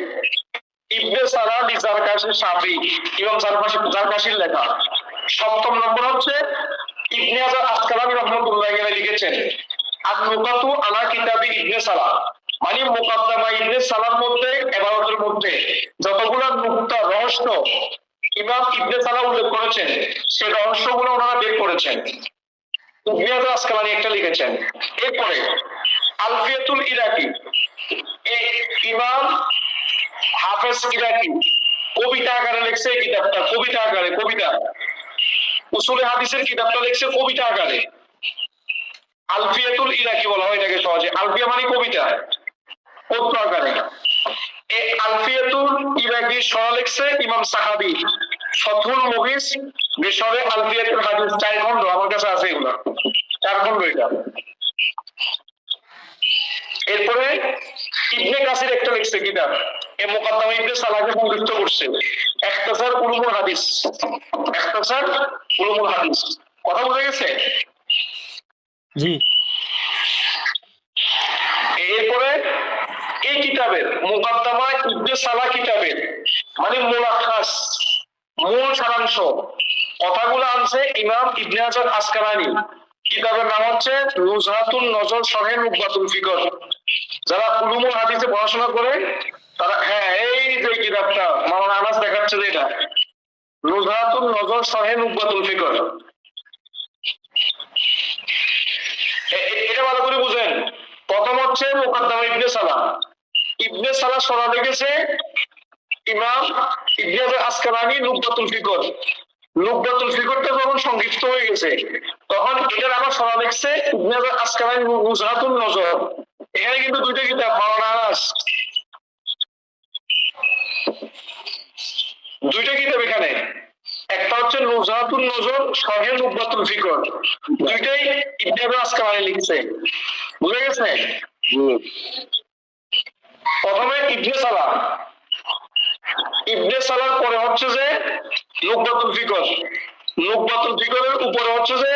ইবনে সালাহ লিজারকাশি শাফি, ইমাম জারকাশির লেখা। সপ্তম নম্বর হচ্ছে ইবনে হাজার আসকালানি রাহমাতুল্লাহি আলাইহি লিখেছেন আন নুকাতু আলা কিতাবি ইবনে সালাহ। মানে মুকাদ্দামা ইবনে সালাহর মধ্যে, ইবাদতের মধ্যে যতগুলো নুকতা, রহস্য ইমাম ইবনে সালাহ উল্লেখ করেছেন, সেই রহস্যগুলো ওনারা বের করেছেন। ইবনে হাজার আসকালানি একটা লিখেছেন। এরপরে আলফিয়াতুল ইরাকি, এই ইমাম হাফেজ ইরাকি কবিতা আকারে লিখছে এই কিতাবটা, কবিতা আকারে, কবিতা উসুলে হাদিসের কিতাবটা লিখছে কবিতা আকারে। আলফিয়াতুল ইরাকি বলা হয় এটাকে সহজে। আলফিয়া মানে কবিতা, পদ্য আকারে। এই আলফিয়াতুল ইরাকি সরা লিখছে ইমাম সাহাবী। ফথুল মুগিস বিশরে আলফিয়াতুল হাদিস 4 খন্ড আমার কাছে আছে, এগুলা 4 খন্ড এটা। এরপরে ইবনে কাসির একটা লিখছে কিতাব, এই মুকাদ্দামা ইবনে সালাহকে সংযুক্ত করছে, ইখতিসার উলুমুল হাদিস। ইখতিসার উলুমুল হাদিস, কথা বুঝা গেছে? জি। এরপরে এই কিতাবের মুকাদ্দামা ইবনে সালাহ কিতাবের মানে মুলাখাস, মূল সারাংশ কথাগুলো আনছে ইমাম ইবনে হাজার আসকালানি। কিতাবের নাম হচ্ছে নুজহাতুন নজর শরহে নুকবাতুল ফিকর। যারা উলুমুল হাদিসে পড়াশোনা করে তারা, হ্যাঁ এই যে কিতাবটা মাওলানা আনাস দেখাচ্ছে যে এটা নুজহাতুন নজর শরহে নুকবাতুল ফিকর, এটা ভালো করে বুঝেন। প্রথম হচ্ছে মুকাদ্দামা ইবনে সালাহ। ইবনে সালাহ সরা লিখেছে ইমাম ইবনে হাজার আসকালানি নুকবাতুল ফিকর। নুকবাতুল ফিকরটা যখন সংক্ষিপ্ত হয়ে গেছে তখন এটার আবার সরা লিখছে ইবনে হাজার আসকালানি নুজহাতুন নজর। এখানে কিন্তু দুইটা কিতাব মাওলানা আনাস, দুইটা কিতাব এখানে। একটা হচ্ছে নুজহাতুন নজর শরহে নুকবাতুল ফিকর, দুইটাই ইবনে হাজার আসকালানি লিখছে, বুঝা গেছে? প্রথমে ইবনে সালাহ, ইবনে সালাহর পরে হচ্ছে যে নুকবাতুল ফিকর, নুকবাতুল ফিকরের উপরে হচ্ছে যে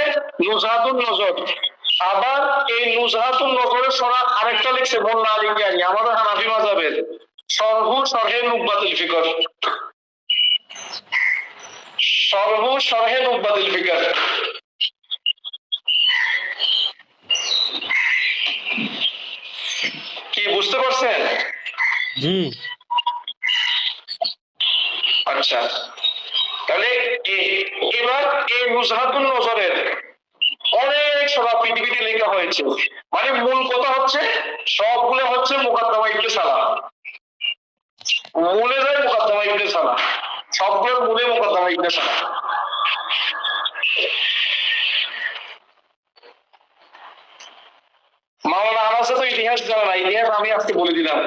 নুজহাতুন নজর। আবার এই নুজহাতুন নজরের সরা আরেকটা লিখছে মোল্লা আলী কিয়ানি, আমাদের হানাফি মাযহাবের শরহু শরহে নুকবাতুল ফিকর, শরহু শরহে নুকবাতুল ফিকর। কি বুঝতে পারছেন? জি। আচ্ছা, তাহলে এবার এই নুজহাতুন নজরের অনেক সরা পৃথিবীতে লেখা হয়েছে। মানে মূল কথা হচ্ছে সবগুলো হচ্ছে মুকাদ্দামা ইবনে সালাহ, মূলে যায় মুকাদ্দামা ইবনে সালাহ, সবগুলোর মূলে মুকাদ্দামা ইবনে সালাহ। মাওলানা আনাসে তো ইতিহাস জানা না, ইতিহাস আমি আজকে বলে দিলাম।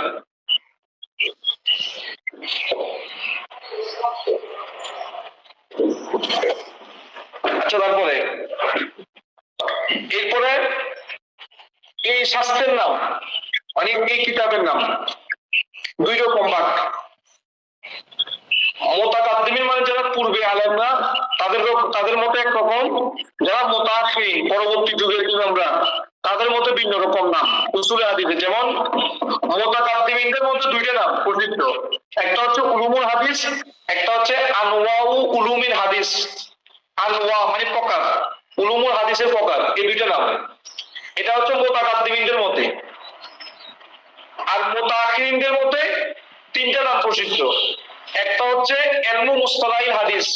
আচ্ছা, তারপরে এরপরে এই শাস্ত্রের নাম মানে এই কিতাবের নাম দুই রকম ভাগ। মুতাকাদ্দিমিন মানে যারা পূর্বে আলেমরা তাদের মতে একরকম, যারা মুতাআখিরিন পরবর্তী যুগের ইমামরা তাদের মতে ভিন্ন রকম নাম উসুলে হাদিসে। যেমন মুতাকাদ্দিমিনদের মধ্যে দুইটা নাম প্রসিদ্ধ, একটা হচ্ছে উলুমুল হাদিস, একটা হচ্ছে আনওয়াউ উলুমিল হাদিস। আনওয়া মানে প্রকার, উলুমুল হাদিসের প্রকার, এই দুইটা নাম। এটা হচ্ছে মুতাকাদ্দিমিনদের মতে। আর মুতাআখিরিনদের মতে তিনটা নাম প্রসিদ্ধ, একটা হচ্ছে ইলমু মুসতালাহিল হাদিস,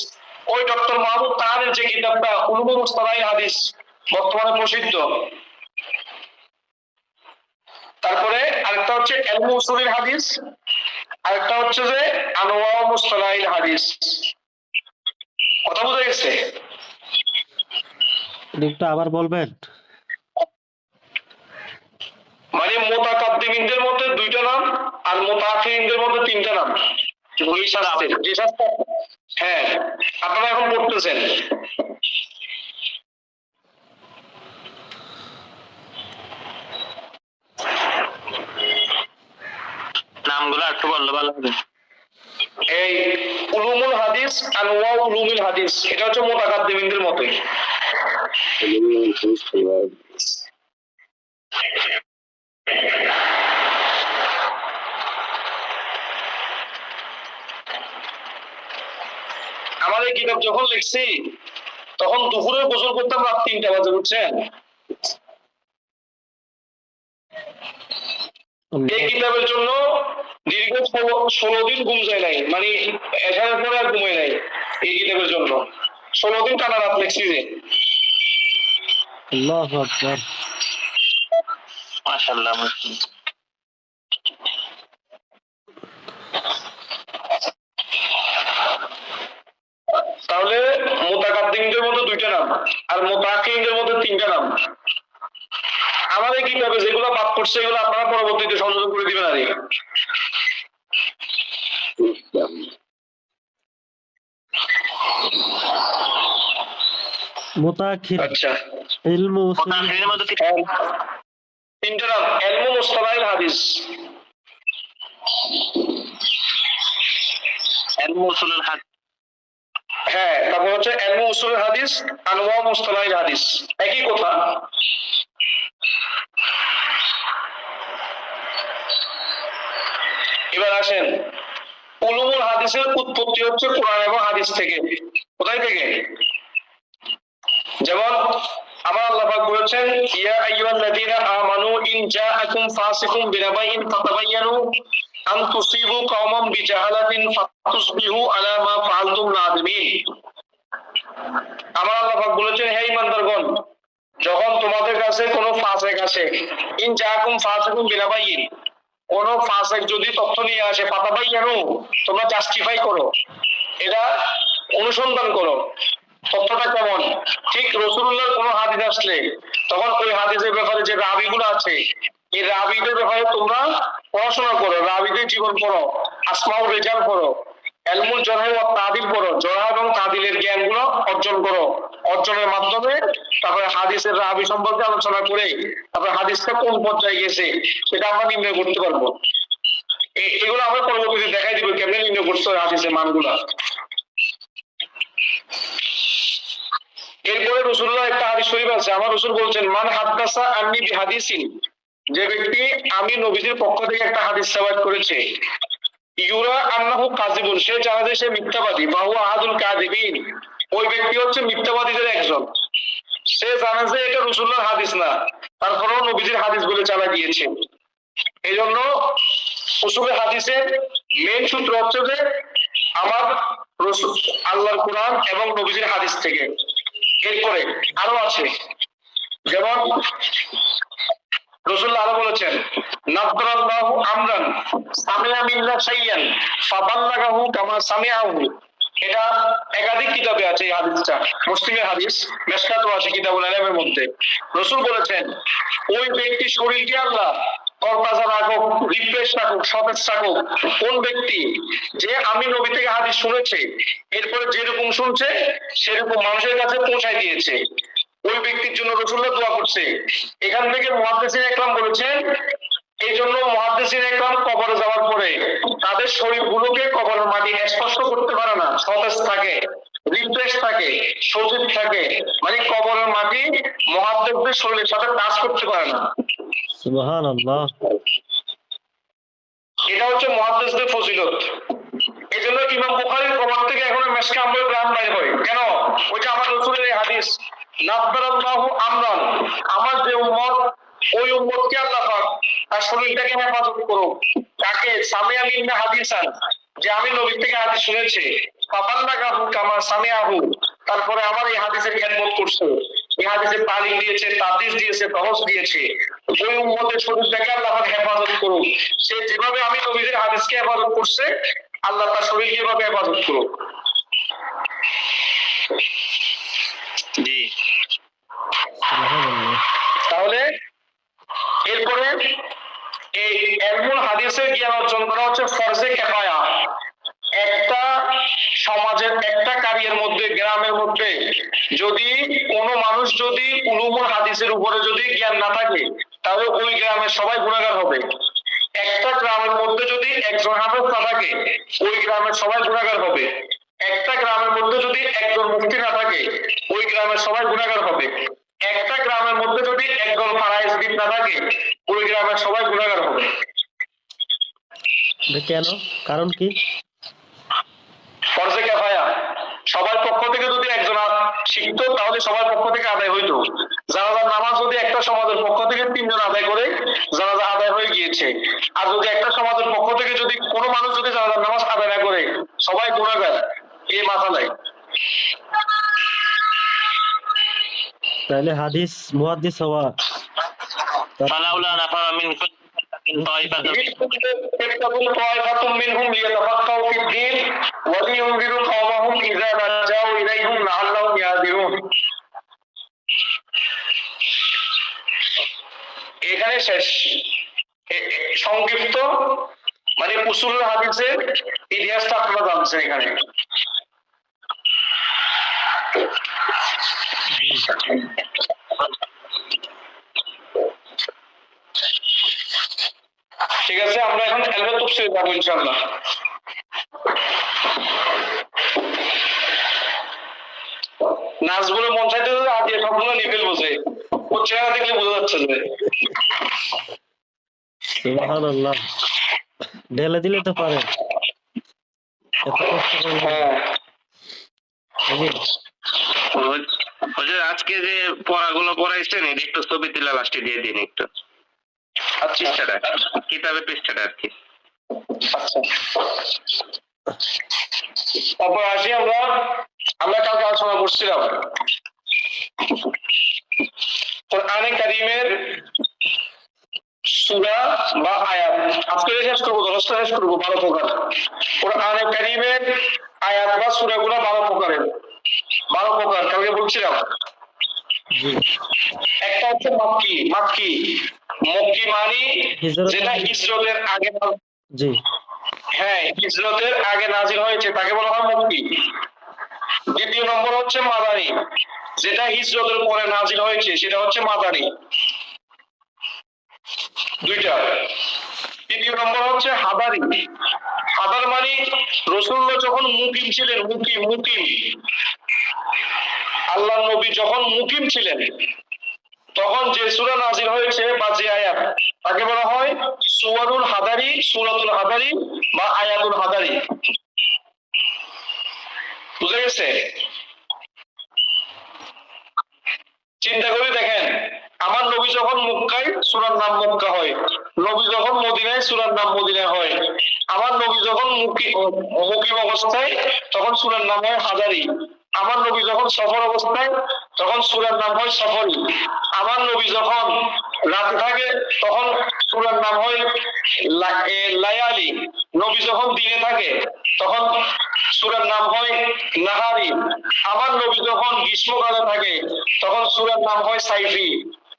ওই ডক্টর মাহমুদ তাহারের যে কিতাবটা উলুমুল মুসতালাহিল হাদিস বর্তমানে প্রসিদ্ধ। তারপরে আরেকটা হচ্ছে ইলমু উসুলিল হাদিস, আরেকটা হচ্ছে যে আনওয়া মুসতালাহিল হাদিস। কথা বোঝা গেছে? একটু আবার বলবেন? মানে মুতাকাদ্দিমিনদের মধ্যে দুইটা নাম আর মুতাআখিরিনদের মধ্যে তিনটা নাম। এই শাস্ত্রের যে শাস্ত্র, হ্যাঁ আপনারা এখন পড়তেছেন। নামগুলো একটু বললে ভালো হবে। এই উলুমুল হাদিস, আনওয়া উলুমিল হাদিস, এটা হচ্ছে মুতাকাদ্দিমিনদের মতে। আমার এই কিতাব যখন লিখছি তখন দুপুরে গোসল করতাম রাত 3টা বাজে, বুঝছেন? এই কিতাবের জন্য দীর্ঘ 16 দিন ঘুম যায় নাই, মানে এখানের পরে আর ঘুমাই নাই এই কিতাবের জন্য। 16 দিন টানা রাত লিখছি যে। আল্লাহু আকবার। মাশাআল্লাহ। তাহলে মুতাকাদ্দিমদের মধ্যে 2টা নাম আর মুতাআখিরদের মধ্যে 3টা নাম। আমাদের কিতাবে যেগুলো বাদ পড়ছে এগুলো আপনারা পরবর্তীতে সংযোজন করে দিবেন আর কি। মুতাআখির আচ্ছা, ইলমু উসুল মুতাআখিরের মধ্যে 3টা নাম: ইলমু মুস্তালাহিল হাদিস, ইলমু উসুলুল হাদিস। হ্যাঁ, তারপর হচ্ছে ইলমু উসুলুল হাদিস, আনওয়া মুস্তালাহিল হাদিস, একই কথা। এবার আসেন, উলুমুল হাদিসের উৎপত্তি হচ্ছে কোরআন এবং হাদিস থেকে। কোথায় থেকে? যেমন আমার আল্লাহ পাক বলেছেন, ইয়া আইয়ুহাল্লাযীনা আমানু ইন জাআকুম ফাসিকুম বিনাবাইন ফাতাবায়ানু আন তুসিবু কওমান বিজাহালাতিন ফাতুসবিহু আলা মা ফাআলতুম নাদিমিন। আমার আল্লাহ পাক বলেছেন, হে ঈমানদারগণ, যখন তোমাদের কাছে কোনো ফাসিক আসে, ইন জাআকুম ফাসিকুম বিনাবাইন, কোন ফাসিক যদি তথ্য নিয়ে আসে, ফাতাবায়ানু, তোমরা জাস্টিফাই করো, এটা অনুসন্ধান করো তথ্যটা কেমন। ঠিক রাসূলুল্লাহর কোন হাদিস আসলে তখন ওই হাদিসের ব্যাপারে যে রাবীগুলো আছে, এই রাবীদের ব্যাপারে তোমরা পড়াশোনা করো, রাবীদের জীবন পড়ো, আসমাউর রিজাল পড়ো, ইলমুল জারহ ওয়া তাদিল পড়ো, জারহ এবং তাদিলের জ্ঞানগুলো অর্জন করো। অর্জনের মাধ্যমে তারপরে হাদিসের রাবী সম্পর্কে আলোচনা করে তারপরে হাদিসটা কোন পর্যায়ে গেছে সেটা আমরা নির্ণয় করতে পারবো। এগুলো আমরা পরবর্তীতে দেখাই দিব কেমনে নির্ণয় করতে হয় হাদিসের মানগুলা। এরপরে রাসূলুল্লাহ একটা হাদিস শরীফ আছে, আমার রাসূল বলছেন, মান হাদাসা আন্নি বিহাদিসিন, যে ব্যক্তি আমি নবীজির পক্ষ থেকে একটা হাদিস রওয়ায়াত করেছে, ইউরা আন্নাহু কাযিবুন, সে জানে যে সে মিথ্যাবাদী, বা হুয়া আহাদুল কাযিবিন, ওই ব্যক্তি হচ্ছে মিথ্যাবাদীদের একজন। সে জানে যে এটা রাসূলুল্লাহর হাদিস না, তারপরেও নবীজির হাদিস বলে চালা দিয়েছে। এই জন্য উসুলে হাদিসের মেইন সূত্র হচ্ছে যে আমার আল্লাহর কোরআন এবং নবীজির হাদিস থেকে। এরপরে আরো আছে, যেমন রাসূলুল্লাহ আরো বলেছেন, নাযরাল্লাহু আমরান সামিআ মিল্লা শাইয়ান ফাবাল্লাগাহু কামা সামিআহু। এটা একাধিক কিতাবে আছে এই হাদিসটা, মুসলিমের হাদিস, মিশকাতও আছে কিতাবুল ইলমের মধ্যে। রাসূল বলেছেন, ওই ব্যক্তি শরীরকে আল্লাহ তরতাজা রাখুক, রিফ্রেশ রাখুক, সতেজ রাখুক, কোন ব্যক্তি যে আমি নবী থেকে হাদিস শুনেছে, এরপরে যেরকম শুনছে সেরকম মানুষের কাছে পৌঁছায় দিয়েছে, ওই ব্যক্তির জন্য রাসূলুল্লাহ দোয়া করছে। এখান থেকে মুহাদ্দিসিন ইকরাম বলেছেন, এই জন্য মুহাদ্দিসিন ইকরাম কবরে যাওয়ার পরে তাদের শরীরগুলোকে কবরের মাটি স্পর্শ করতে পারে না, সতেজ থাকে, রিফ্রেশ থাকে, সজীব থাকে, মানে কবরের মাটি মুহাদ্দিসদের শরীরের সাথে টাচ করতে পারে না। সুবহানাল্লাহ। এটা হচ্ছে মুহাদ্দিসদের ফজিলত। এই জন্য ইমাম বুখারীর কবর থেকে এখন মেশকা আমলের গ্রাম বাইর হয় কেন? ওইটা আমার রাসূলের এই হাদিস, নাযরাল্লাহু আমরান, আমার যে উম্মত, ওই উম্মতকে আল্লাহ পাক তার শরীরটাকে হেফাজত করুক, তাকে সামিআ মিন্না হাদিসান, যে আমি নবী থেকে হাদিস শুনেছে, ফাবাল্লাগাহু কামা সামিআহু, তারপরে আমার এই হাদিসের খেদমত করছে, এই হাদিসের তালিম দিয়েছে, তাদরিস দিয়েছে, দরস দিয়েছে, ওই উম্মতের শরীরটাকে আল্লাহ পাক হেফাজত করুক। সে যেভাবে আমি নবীদের হাদিসকে হেফাজত করছে, আল্লাহ তার শরীরকে এভাবে হেফাজত করুক। জি। সুবহানাল্লাহ। তাহলে এরপরে এই ইলমুল হাদিসের জ্ঞান অর্জন করা হচ্ছে ফরজে কিফায়া। একটা সমাজের একটা কারিয়ার মধ্যে, গ্রামের মধ্যে যদি কোনো মানুষ যদি উলুমুল হাদিসের উপরে যদি জ্ঞান না থাকে, তাহলে ওই গ্রামের সবাই গুনাহগার হবে। একটা গ্রামের মধ্যে যদি একজন হাফেজ না থাকে, ওই গ্রামের সবাই গুনাহগার হবে। একটা গ্রামের মধ্যে যদি একজন মুফতি না থাকে, ওই গ্রামের সবাই গুনাহগার হবে। একটা গ্রামের মধ্যে যদি একজন ফারাইজবিদ না থাকে, ওই গ্রামের সবাই গুনাহগার হবে। এটা কেন? কারণ কি? ফরজে কিফায়া, সবার পক্ষ থেকে যদি একজন শিখতো তাহলে সবার পক্ষ থেকে আদায় হইতো। জানাজার নামাজ যদি একটা সমাজের পক্ষ থেকে 3 জন আদায় করে, জানাজা আদায় হয়ে গিয়েছে। আর যদি একটা সমাজের পক্ষ থেকে যদি কোনো মানুষ যদি জানাজার নামাজ আদায় না করে, সবাই গুনাহগার, এই মাথা নাই। তাহলে হাদিস মুহাদ্দিস হওয়া ফালাউলা নাফারা মিন কুল্লি তাইফাতিন طائفة منهم ليتفقهوا في الدين ولينذروا قومهم إذا رجعوا إليهم لعلهم يهذرون। এখানে শেষ। সংক্ষিপ্ত মানে উসুলুল হাদিসের ইতিহাসটা আপনারা জানছেন এখানে। ঠিক আছে, আমরা এখন এলবে তাফসীরে যাব ইনশাআল্লাহ। নাজবুল মন চাইতে আজ এই সবগুলো নিবেল বসে ও চেহারা দেখলে বোঝা যাচ্ছে যে সুবহানাল্লাহ, ঢেলে দিলে তো পারে, এত কষ্ট করে। হ্যাঁ হুজুর আজকে যে পড়াগুলো পড়াইছেন এটা একটু ছবি তুলে লাস্টে দিয়ে দিন একটু। আচ্ছা পৃষ্ঠাটা, কিতাবের পৃষ্ঠাটা আর কি। আচ্ছা, তারপর আসি আমরা কালকে আলোচনা করছিলাম কোরআনে কারীমের সূরা বা আয়াত। আজকে শেষ করবো, দশটা শেষ করবো 12 প্রকার। কোরআনে কারীমের আয়াত বা সূরাগুলো 12 প্রকারের। 12 প্রকার কালকে বলছিলাম। জি, একটা হচ্ছে মক্কি। মক্কি মানে যেটা হিজরতের আগে, জি, হ্যাঁ হিজরতের আগে নাজিল হয়েছে তাকে বলা হয় মক্কি। দ্বিতীয় নম্বর হচ্ছে মাদানী, যেটা হিজরতের পরে নাজিল হয়েছে সেটা হচ্ছে মাদানী, দুইটা। তৃতীয় নম্বর হচ্ছে হাদারি। হাদার মানে রাসূলুল্লাহ যখন মুকিম ছিলেন, মুকিম আল্লাহর নবী যখন মুকিম ছিলেন তখন যে সূরা নাজিল হয়েছে বা যে আয়াত তাকে বলা হয় সূরাতুল হাদারি, সূরাতুল হাদারি বা আয়াতুল হাদারি। বুঝা গেছে? চিন্তা করে দেখেন, আমার নবী যখন মক্কায় সূরার নাম মক্কা হয়, নবী যখন মদিনায় সূরার নাম মদিনা হয়, আমার নবী যখন মুকিম অবস্থায় তখন সূরার নাম হয় হাদারি, আমার নবী যখন সফর অবস্থায় তখন সূরার নাম হয় সফরি, আমার নবী যখন রাতে থাকে তখন সূরার নাম হয় লায়ালি, নবী যখন দিনে থাকে তখন সূরার নাম হয় নাহারি, আমার নবী যখন গ্রীষ্মকালে থাকে তখন সূরার নাম হয় সাইফি,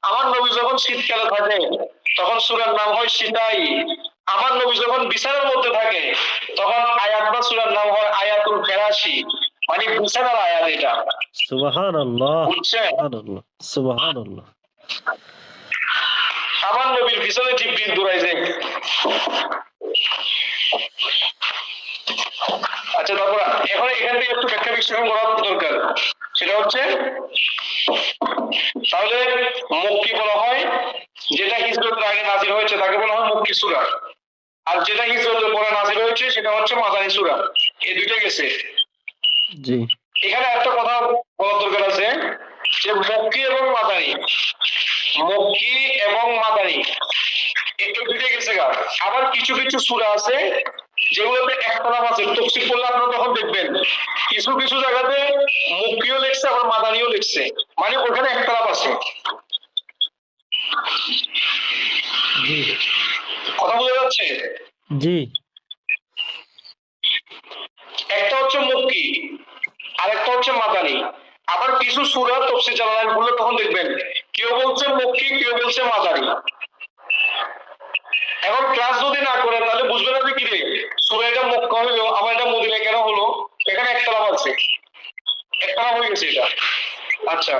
আমার নবী যখন শীতকালে থাকে তখন সূরার নাম হয় শীতাই, আমার নবী যখন বিছানার মধ্যে থাকে তখন আয়াত বা সূরার নাম হয় আয়াতুল ফেরাশি, মানে বিছানার আয়াত। এটা সুবহানাল্লাহ, বুঝছেন? সুবহানাল্লাহ, সুবহানাল্লাহ। আমার নবীর পিছনে জিবরিল দৌড়াইছে। আচ্ছা, তারপর এখন এখান থেকে একটু ব্যাখ্যা বিশ্লেষণ করা দরকার। সেটা হচ্ছে তাহলে মক্কি বলা হয় যেটা হিজরতের আগে নাজিল হয়েছে তাকে বলা হয় মক্কি সূরা, আর যেটা হিজরতের পরে নাজিল হয়েছে সেটা হচ্ছে মাদানী সূরা। এই দুইটা গেছে। জি, এখানে একটা কথা বলার দরকার আছে যে মক্কি এবং মাদানী, মক্কি এবং মাদানী একটু দুইটা গেছে গা। আবার কিছু কিছু সূরা আছে যেগুলোতে একতলাপ আছে, তাফসীর করলে আপনারা তখন দেখবেন কিছু কিছু জায়গাতে মক্কিও লিখছে আবার মাদানীও লিখছে, মানে ওখানে একতলাপ আছে। জি, কথা বোঝা যাচ্ছে? জি, একটা হচ্ছে মক্কি আর একটা হচ্ছে মাদানী। আবার কিছু সূরা তাফসীর জানালাম করলে তখন দেখবেন কেউ বলছে মক্কি, কেউ বলছে মাদানী। এখন ক্লাস যদি না করে তাহলে বুঝবে না যে কি রে সূরা এটা মক্কা হলো আবার এটা মদিনা কেন হলো, এখানে একতলাপ আছে, একতলাপ হয়ে গেছে এটা। আচ্ছা,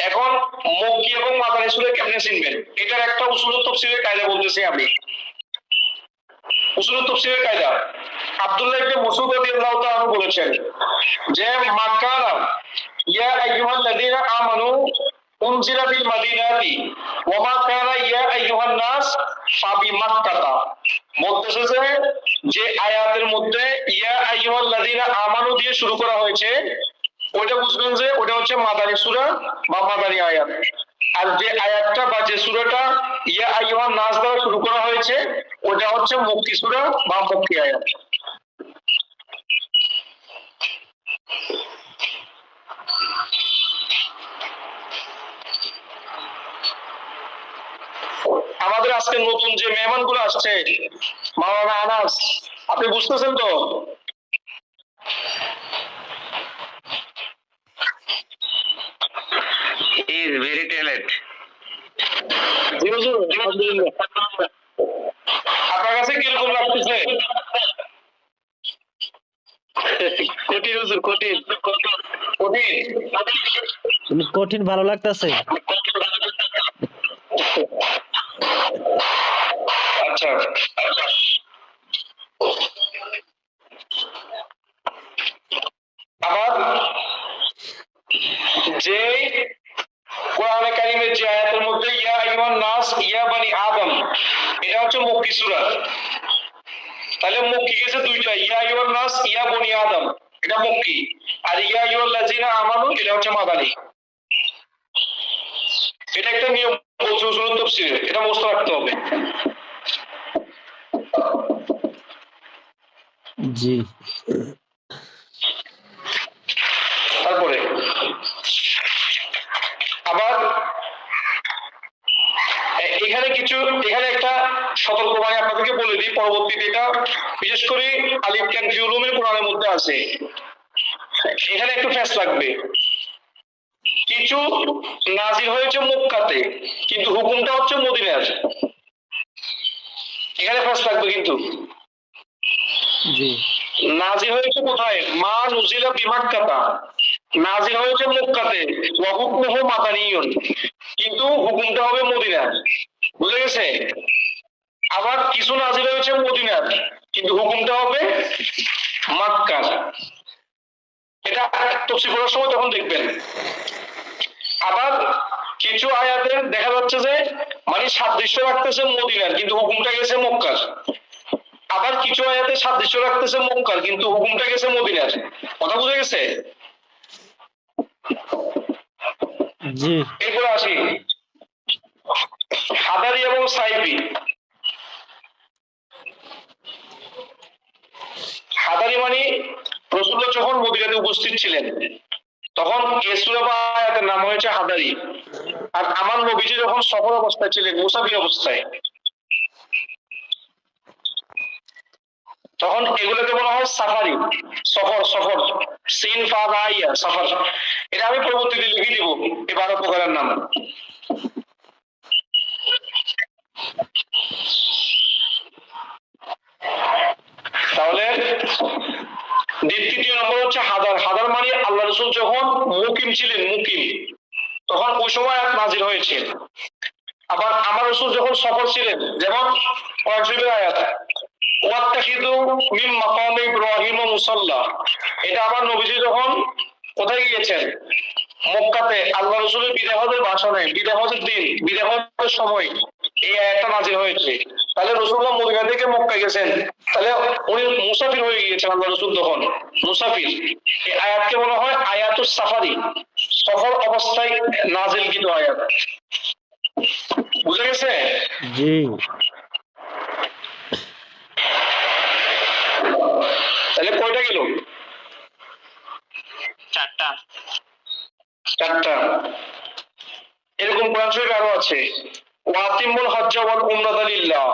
এখন মক্কি এবং মাদানী সূরা কেমনে চিনবেন? এটার একটা উসুলুত তাফসীরের কায়দা বলতেছি আমি। উসুলুত তাফসীরের কায়দা আব্দুল্লাহ ইবনে মাসউদ রাদিয়াল্লাহু তাআলা বলেছেন যে মাক্কানা ইয়া আইয়ুহাল্লাযীনা আমানু উনজিলা বিল মাদিনাতি ওয়া মা কানা ইয়া আইয়ুহান নাস ফাবি মাক্কাতা। বলতেছে যে আয়াতের মধ্যে ইয়া আইয়ুহাল্লাযীনা আমানু দিয়ে শুরু করা হয়েছে, ওইটা বুঝবেন যে ওটা হচ্ছে মাদানী সূরা বা মাদানী আয়াত। আর যে আয়াতটা বা যে সূরাটা ইয়া আইয়ুহান নাস দ্বারা শুরু করা হয়েছে ওটা হচ্ছে মক্কি সূরা বা মক্কি আয়াত। আজকে নতুন যে মেহমান গুলো আসছে, মাওলানা আনাস, আপনি বুঝতেছেন তো? He is very talent. জি হুজুর, আলহামদুলিল্লাহ। আপনার কাছে কিরকম লাগতেছে? কঠিন হুজুর, কঠিন কঠিন। কঠিন ভালো লাগতেছে। আচ্ছা, আবার যে কোরআনে কারিমের যে আয়াতের মধ্যে ইয়া আইয়ুহান নাস ইয়া বানি আদম, এটা হচ্ছে মক্কি সূরা। তাহলে মক্কি গেছে দুইটা, ইয়া আইয়ুহান নাস ইয়া বনি আদম, এটা মক্কি। আর ইয়া আইয়ুহাল্লাযিনা আমানু, এটা হচ্ছে মাদানী। এটা একটা নিয়ম বলছে উসুলুত তাফসীরে, এটা মুখস্থ রাখতে হবে। জি। তারপরে আবার এখানে একটা সতর্কবাণী আপনাদেরকে বলে দিই, পরবর্তীতে এটা বিশেষ করে আলিফ লাম ফি উলুমের কোরআনের মধ্যে আছে। এখানে একটু ফ্যাস লাগবে। কিছু নাজিল হয়েছে মক্কাতে, কিন্তু হুকুমটা হচ্ছে মদিনার। এখানে ফ্যাস লাগবে কিন্তু। জি। নাজিল হয়েছে কোথায়? মা নুজিলা বিমাক্কাতা, নাজিল হয়েছে মক্কাতে, ওয়া হুকমুহু মাদানিয়ুন, কিন্তু হুকুমটা হবে মদিনার। বুঝে গেছে? আবার কিছু নাজিল হয়েছে মদিনার, কিন্তু হুকুমটা হবে মক্কার। এটা তাফসীর পড়ার সময় তখন দেখবেন। আবার কিছু আয়াতে দেখা যাচ্ছে যে মানে সাদৃশ্য রাখতেছে মদিনার, কিন্তু হুকুমটা গেছে মক্কার। আবার কিছু আয়াতে সাদৃশ্য রাখতেছে মক্কার, কিন্তু হুকুমটা গেছে মদিনার। কথা বুঝে গেছে? জি। এরপরে আসি হাদারি এবং সাইফি। হাদারি মানে রাসূলুল্লাহ যখন মদিনাতে উপস্থিত ছিলেন তখন এই সূরা বা আয়াতের নাম হয়েছে হাদারি। আর আমার নবীজি যখন সফর অবস্থায় ছিলেন, মুসাফির অবস্থায়, তখন এগুলোকে বলা হয় সাফারি। সফর, সফর, সিন ফা বা ইয়া, সফর। এটা আমি পরবর্তীতে লিখে দিব এই 12 প্রকারের নাম। তাহলে দ্বিতীয় নম্বর হচ্ছে হাদার। হাদার মানে আল্লাহ রাসূল যখন মুকিম ছিলেন, মুকিম, তখন ওই সময় আয়াত নাযিল হয়েছে। আবার আমার রাসূল যখন সফর ছিলেন, যেমন কোরআন শরীফের আয়াত ওয়াত্তাখিযু মিন মাকামি ইব্রাহিম মুসাল্লা, এটা আমার নবীজি যখন কোথায় গিয়েছেন? মক্কাতে, আল্লাহ রাসূলের বিদায় হজের ভাষণে, বিদায় হজের দিন, বিদায় হজের সময় এই আয়াতটা নাযিল হয়েছে। তাহলে রাসূলুল্লাহ মদিনা থেকে মক্কা গেছেন, তাহলে উনি মুসাফির হয়ে গিয়েছেন আল্লাহ রাসূল তখন, মুসাফির। এই আয়াতকে বলা হয় আয়াতুস সাফারি, সফর অবস্থায় নাযিলকৃত আয়াত। বুঝে গেছে? জি। তাহলে কয়টা গেল? চারটা। চারটা। এরকম কোরআন শরীফে আরো আছে, ওয়াতিমুল হজ্জ ওয়াল উমরাতা লিল্লাহ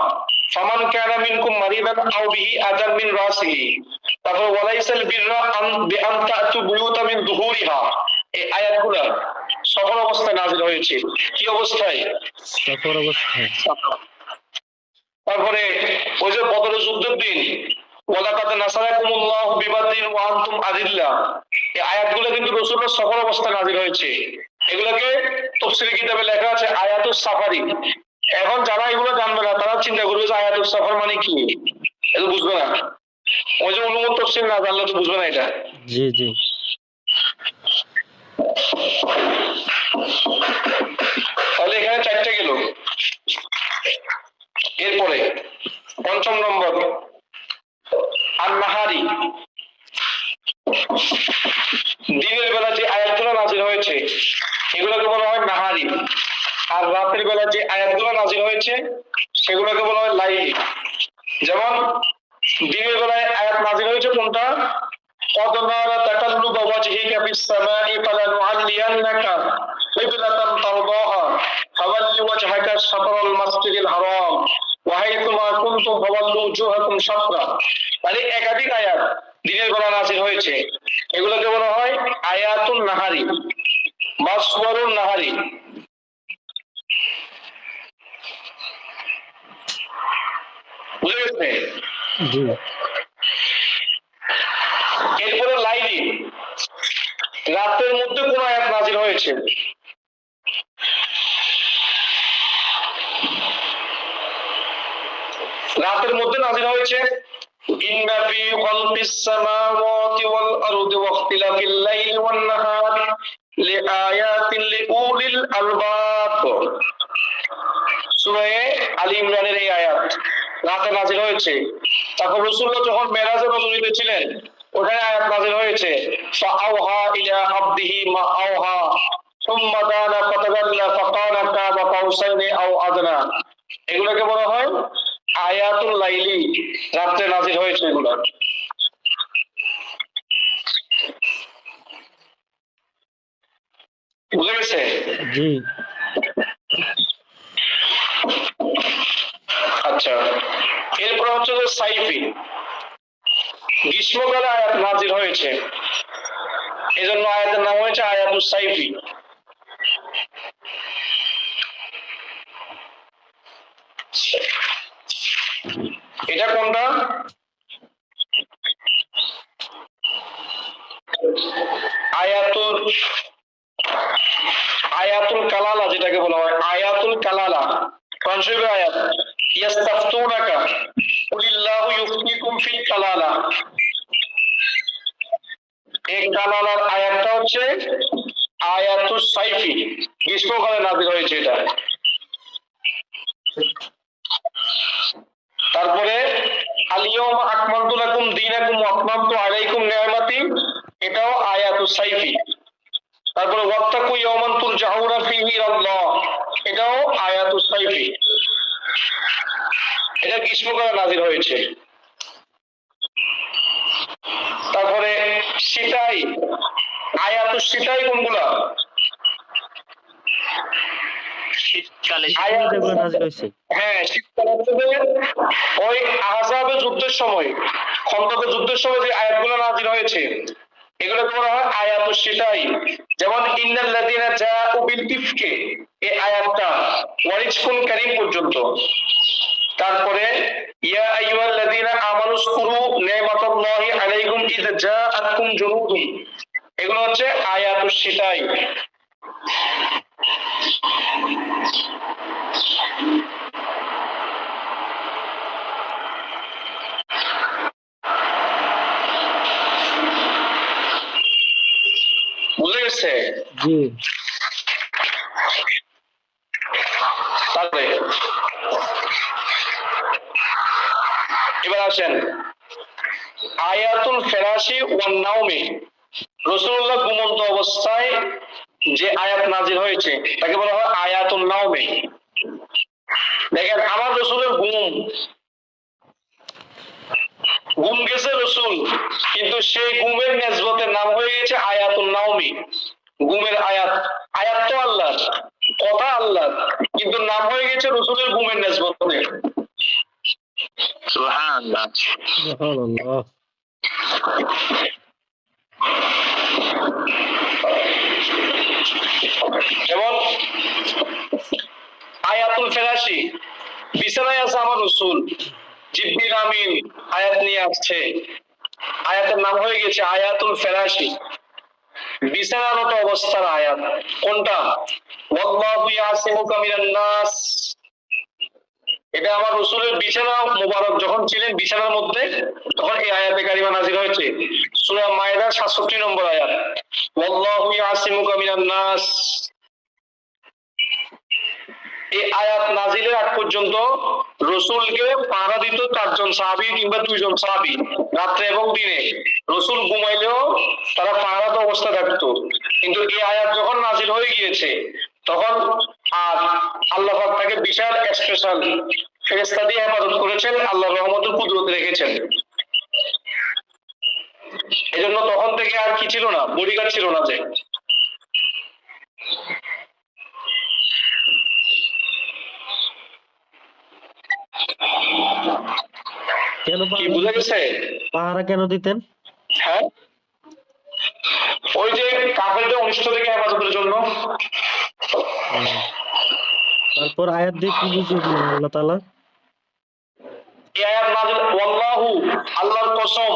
ফামান কানা মিনকুম মারিদান আও বিহি আযাম মিন রাসিহি। তারপর ওয়ালাইসাল বিররা আন বিআন তাতু বুয়ুতা মিন যুহুরিহা। এই আয়াতগুলো সফর অবস্থায় নাযিল হয়েছে। কি অবস্থায়? সফর অবস্থায়। তারপরে ওই যে বদরের যুদ্ধের দিন ওয়ালাকাদ নাসারাকুমুল্লাহু বিবাদরিন ওয়া আনতুম আযিল্লা, এই আয়াতগুলো কিন্তু রাসূলুল্লাহ সফর অবস্থায় নাযিল হয়েছে। এগুলোকে তাফসীর কিতাবে লেখা আছে আয়াতুস সাফারি। এখন যারা এগুলো জানবে না তারা চিন্তা করবে যে আয়াতুস সাফার মানে কি, এটা বুঝবে না। ওই যে উলুমুত তাফসীর না জানলে তো বুঝবে না এটা। জি জি। তাহলে এখানে চারটে গেল। এরপরে পঞ্চম নম্বর আন-নাহারি, দিনের বেলা যে আয়াতগুলো নাযিল হয়েছে এগুলোকে বলা হয় নাহারি। আর রাতের বেলা যে আয়াতগুলো নাযিল হয়েছে সেগুলোকে বলা হয় লাইলি। যেমন দিনের বেলায় আয়াত নাযিল হয়েছে কোনটা? قد نرى تقلب وجهك في السماء فلنعلينك قبلة ترضاها فول وجهك شطر المسجد الحرام সাতরা, মানে একাধিক আয়াত দিনের বেলা নাযিল হয়েছে, এগুলোকে বলা হয় আয়াতুন নাহারি বা সুওয়ারুন নাহারি। বুঝে গেছে? জি এরপরে লাইলি, রাতের মধ্যে কোন আয়াত নাযিল হয়েছে? রাতের মধ্যে নাযিল হয়েছে ইন্না ফি খালকিস সামাওয়াতি ওয়াল আরদি ওয়া ইখতিলাফিল লাইলি ওয়ান নাহারি লিআয়াতিন লিউলিল আলবাব। সূরা আলী ইমরানের এই আয়াত রাতে নাযিল হয়েছে। তারপর রাসূলুল্লাহ যখন মেরাজে রজনীতে ছিলেন, ওখানে আয়াত নাযিল হয়েছে ফাআওহা ইলা আবদিহি মা আওহা সুম্মা দানা ফাতাদাল্লা ফাকানা কাবা কাউসাইনি আও আদনা। এগুলোকে বলা হয় আয়াতুল লাইলি, রাতে নাযিল হয়েছে এগুলো। বুঝে গেছে? জি আচ্ছা, এরপর হচ্ছে যে সাইফি, গ্রীষ্মকালে আয়াত নাযিল হয়েছে, এজন্য আয়াতের নাম হয়েছে আয়াতুস সাইফি। এটা কোনটা? আয়াতুল আয়াতুল কালালা, যেটাকে বলা হয় আয়াতুল কালালা, কোরআন শরীফের আয়াত ইয়াস্তাফতুনাকা কুলিল্লাহু ইউফতিকুম ফিল কালালা। এই কালালার আয়াতটা হচ্ছে আয়াতুস সাইফি, গ্রীষ্মকালে নাযিল হয়েছে এটা। তারপরে আল-ইয়াওমা আকমালতু লাকুম দীনাকুম ওয়া আতমামতু আলাইকুম নি'মাতি, এটাও আয়াতুস সাইফি। তারপরে ওয়াত্তাকু ইয়াওমান তুরজাউনা ফীহি ইলাল্লাহ, এটাও আয়াতুস সাইফি। এটা গ্রীষ্মকালে নাযিল হয়েছে। তারপরে শীতাই, আয়াতুস শীতাই কোনগুলা? শীতকালে এগুলো নাযিল হয়েছে। হ্যাঁ, শীতকালে হচ্ছে যে ওই আহজাবের যুদ্ধের সময়, খন্দকের যুদ্ধের সময় যে আয়াতগুলো নাযিল হয়েছে, এগুলো বলা হয় আয়াতুস শীতাই। যেমন ইন্নাল লাযিনা জাউ বিল ইফকি, এই আয়াতটা ওয়ারিজকুন কারীম পর্যন্ত। তারপরে ইয়া আইয়ুহাল লাযিনা আমানুযকুরু নি'মাতাল্লাহি আলাইকুম ইয জাআতকুম জুনুদুন, এগুলো হচ্ছে আয়াতুস শীতাই। বুঝে গেছে? জি তারপরে এবার আসেন আয়াতুল ফিরাশি ওয়ান নাওমি, রাসূলুল্লাহ ঘুমন্ত অবস্থায় যে আয়াত নাযিল হয়েছে তাকে বলা হয় আয়াতুল নাওমি। দেখেন, আমার রাসূলের ঘুম গেছে রাসূল, কিন্তু সেই ঘুমের নেসবতের নাম হয়ে গেছে আয়াতুল নাওমি, ঘুমের আয়াত। আয়াত তো আল্লাহর, কথা আল্লাহর, কিন্তু নাম হয়ে গেছে রাসূলের ঘুমের নেসবতে। সুবহানাল্লাহ। সুবহানাল্লাহ। যেমন আয়াতুল ফিরাশি, বিছানায় আছে আমার রাসূল, জিবরিল আমিন আয়াত নিয়ে আসছে, আয়াতের নাম হয়ে গেছে আয়াতুল ফিরাশি, বিছানারত অবস্থার আয়াত। কোনটা? ওয়াল্লাহু ইয়াসিমুকা মিনান নাস, এটা আমার রাসূলের বিছানা মোবারক যখন ছিলেন বিছানার মধ্যে, তখন এই আয়াতে কারিমা নাযিল হয়েছে। সূরা মায়েদার 67 নম্বর আয়াত, ওয়াল্লাহু ইয়াসিমুকা মিনান নাস। এই আয়াত নাযিলের আগ পর্যন্ত রাসূলকে পাহারা দিত 4 জন সাহাবী কিংবা 2 জন সাহাবী, রাতে এবং দিনে। রাসূল ঘুমাইলেও তারা পাহারাতে অবস্থা থাকতো। কিন্তু এই আয়াত যখন নাযিল হয়ে গিয়েছে, তখন আর আল্লাহ পাক তাকে বিশাল স্পেশাল ফেরেশতা দিয়ে হেফাজত করেছেন, আল্লাহর রহমতের কুদরত রেখেছেন। এজন্য তখন থেকে আর কি ছিল না, বডিগার্ড ছিল না যে। কেন কি বুঝা গেছে? পাহারা কেন দিতেন? হ্যাঁ, ওই যে কাফেরদের অনিষ্ট থেকে হেফাজতের জন্য। তারপর আয়াত দিয়ে কি বুঝিয়ে দিলেন আল্লাহ তাআলা? এই আয়াত নাযিল ওয়াল্লাহু, আল্লাহর কসম,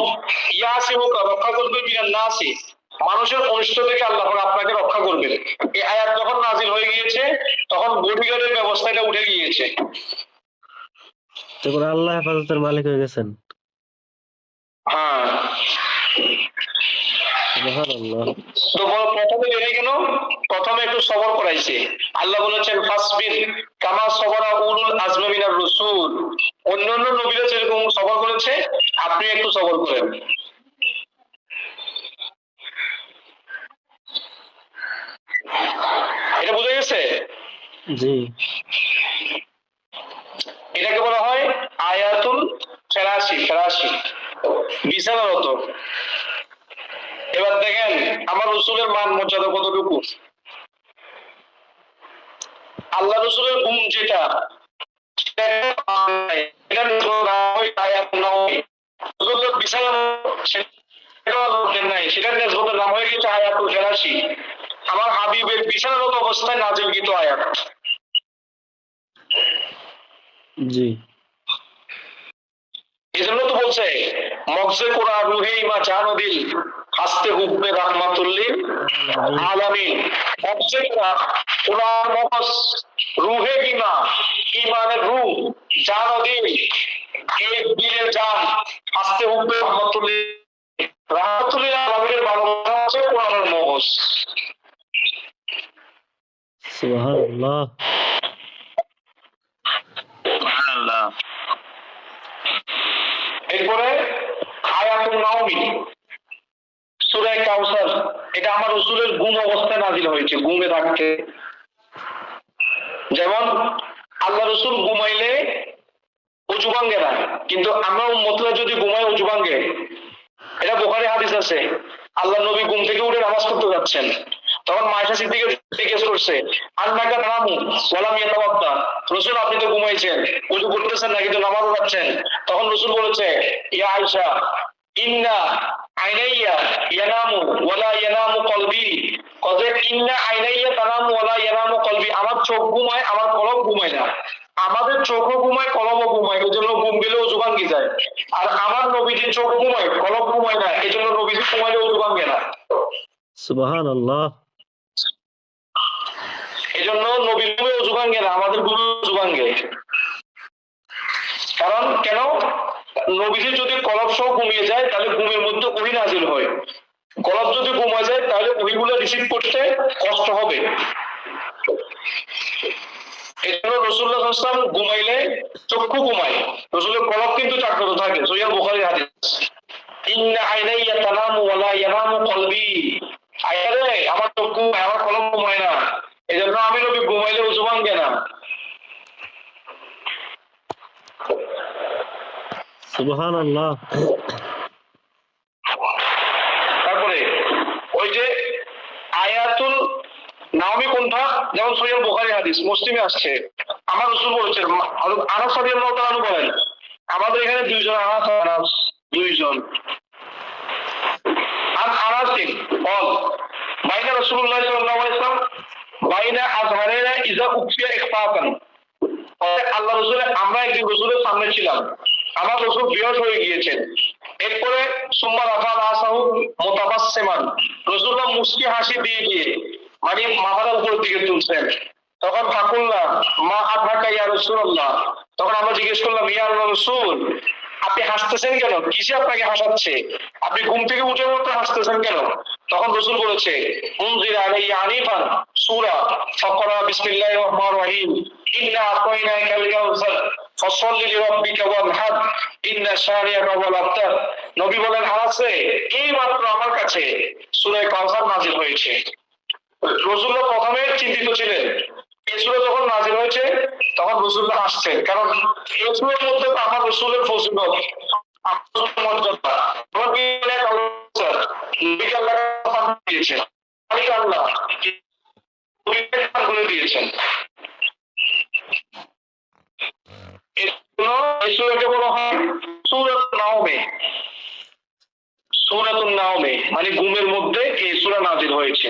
ইয়াসিমুকা, রক্ষা করবে মিনান নাসি, মানুষের অনিষ্ট থেকে আল্লাহ পাক আপনাকে রক্ষা করবেন। এই আয়াত যখন নাযিল হয়ে গিয়েছে তখন বডিগার্ডের ব্যবস্থাটা উঠে গিয়েছে। তারপর আল্লাহ হেফাজতের মালিক হয়ে গেছেন। হ্যাঁ, সুবহানাল্লাহ। তো প্রথমে বেড়ে গেল, প্রথমে একটু সবর করাইছে। আল্লাহ বলেছেন ফাসবির কামা সবরা উলুল আজমি মিনার রাসূল, অন্যান্য নবীরা যেরকম সবর করেছে আপনি একটু সবর করেন। এটা বুঝে গেছে? জি। এটাকে বলা হয় আয়াতুল ফেরাসি, ফেরাসি বিছানারত। এবার দেখেন আমার রসুলের মান মর্যাদা কতটুকু। আল্লাহ রসুলের গুণ যেটা, সেটার নেসবতের নাম হয়ে গেছে আয়াতুল ফেরাসি, আমার হাবিবের বিছানারত অবস্থায় নাজিলকৃত আয়াত। জি। এজন্য তো বলছে মগজে কোরআ রুহে ইমা জানো দিল হাসতে হুব্বে রাহমাতুল্লিল আলামিন। মগজে কোরআন মগজ, রুহে ইমা, ইমানের রূহ, জানো দিল, এই দিলের জান, হাসতে হুব্বে রাহমাতুল্লিল, রাহমাতুল্লিল আলামিনের ভালোবাসা হচ্ছে কোরআনের মগজ। সুবহানাল্লাহ। সুবহানাল্লাহ। এরপরে আয়াতুল নাওমি, সূরা কাউসার, এটা আমার রাসূলের ঘুম অবস্থায় নাযিল হয়েছে, ঘুমে থাকতে। যেমন আল্লাহ রাসূল ঘুমাইলে অজু ভাঙে না, কিন্তু আমরা উম্মতরা যদি ঘুমাই অজু ভাঙে। এটা বুখারী হাদিস আছে। আল্লাহ নবী ঘুম থেকে উঠে নামাজ পড়তে যাচ্ছেন, তখন মায়েশা সিদ্দিকা জিজ্ঞেস করছে আন্নাকা নামু ওয়ালাম ইয়াতাওয়াদ্দা, রাসূল আপনি তো ঘুমাইছেন, ওযু করতেছেন না কিন্তু নামাজে যাচ্ছেন। তখন রাসূল বলেছে ইয়া আয়েশা ইন্না আইনাইয়া ইয়ানামু ওয়ালা ইয়ানামু কলবি, কজে ইন্না আইনাইয়া তানামু ওয়ালা ইয়ানামু কলবি, আমার চোখ ঘুমায় আমার কলব ঘুমায় না। আমাদের চোখও ঘুমায় কলবও ঘুমায়, এই জন্য ঘুম গেলে অজু ভাঙ্গি যায়। আর আমার নবীজির চোখ ঘুমায় কলব ঘুমায় না, এই জন্য নবীজি ঘুমাইলে অজু ভাঙ্গে না। সুবহানাল্লাহ। এই জন্য নবীর ঘুমে অজু ভাঙ্গে না, আমাদের ঘুমে অজু ভাঙ্গে। কারণ কেন? নবীজি যদি কলব সহ ঘুমিয়ে যায় তাহলে ঘুমের মধ্যে ওহী নাযিল হয়, কলব যদি ঘুমায় যায় তাহলে ওহীগুলো রিসিভ করতে কষ্ট হবে। এই জন্য রাসূলুল্লাহ সাল্লাল্লাহু আলাইহি ওয়াসাল্লাম ঘুমাইলে চক্ষু ঘুমায়, রাসূলের কলব কিন্তু জাগ্রত থাকে। সহিহ বুখারীর হাদিস, ইন্না আইনাইয়া তানামু ওয়ালা ইয়ানামু কলবি, আয়ারে আমার চক্ষু আমার কলব ঘুমায় না, এই জন্য আমি নবী ঘুমাইলে অজু ভাঙ্গে না। সুবহানাল্লাহ। তারপরে ওই যে আয়াতুল নাওমি কোনটা, যেমন সহিহ বুখারী হাদিস, মুসলিমে আসছে, আমার রাসূল বলেছেন, আনাস রাদিয়াল্লাহু তাআলা আনহু বলেন আমাদের এখানে দুইজন আনাস, দুইজন আনাসিন বল বাইনা রাসূলুল্লাহ সাল্লাল্লাহু আলাইহি ওয়াসাল্লাম বাইনা আযহারিনা ইযা উকফিয়া ইখফাতান, আল্লাহ রাসূল, আমরা একদিন রাসূলের সামনে ছিলাম, আমার রাসূল বেহুশ হয়ে গিয়েছেন। এরপরে সুম্মা রাফা রাসাহু মুতাবাসসিমান, রাসূলুল্লাহ মুস্কি হাসি দিয়ে দিয়ে মানে মাথাটা উপরের দিকে তুলছেন। তখন ফাকুল্লাহ মা আদহাকা ইয়া রাসূলুল্লাহ, তখন আমরা জিজ্ঞেস করলাম ইয়া রাসূল আপনি হাসতেছেন কেন, কিসে আপনাকে হাসাচ্ছে, আপনি ঘুম থেকে উঠে মতো হাসতেছেন কেন? তখন রাসূল বলেছে উনজির আলাইয়া আনিফান সূরা ফাকরা বিসমিল্লাহির রহমানির রহিম ইন্না আতাইনাকাল কাউসার ফাসাল্লি লিরাব্বিকা ওয়ানহার ইন্না শারিআকা ওয়াল আবতার। নবী বলেন আছে এই মাত্র আমার কাছে সূরা কাউসার নাযিল হয়েছে। রাসূলুল্লাহ প্রথমে চিন্তিত ছিলেন, এই সূরা যখন নাযিল হয়েছে তখন রাসূলুল্লাহ হাসছেন, কারণ এই সূরার মধ্যে তো আমার রাসূলের ফজিলত, আমার মর্যাদা, নবী কাউসার, নবীকে আল্লাহ কথা দিয়েছেন, আল্লাহ নবীকে বলে দিয়েছেন। এই জন্য এই সূরাকে বলা হয় সূরাতুন নাওমে, সূরাতুন নাওমে মানে ঘুমের মধ্যে এই সূরা নাযিল হয়েছে।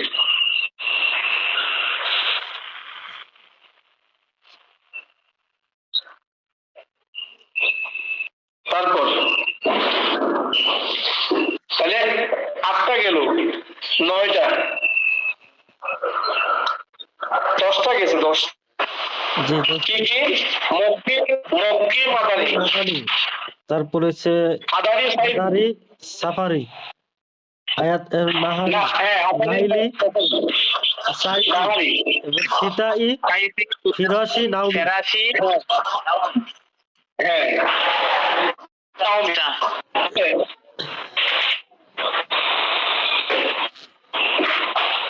তারপর তাহলে 8টা গেল, 9টা, 10টা গেছে, 10। জি কি কি? মক্কি, মক্কি, মাদানী। মাদানী, তারপরে হচ্ছে আদানি সাইদ আদারি, সাফারি, আয়াত নাহারি, না, হ্যাঁ নাইলি, সাইই, নাহারি, এবার সিতাই, ফিরাসি, নাউমি। ফেরাসি, হ্যাঁ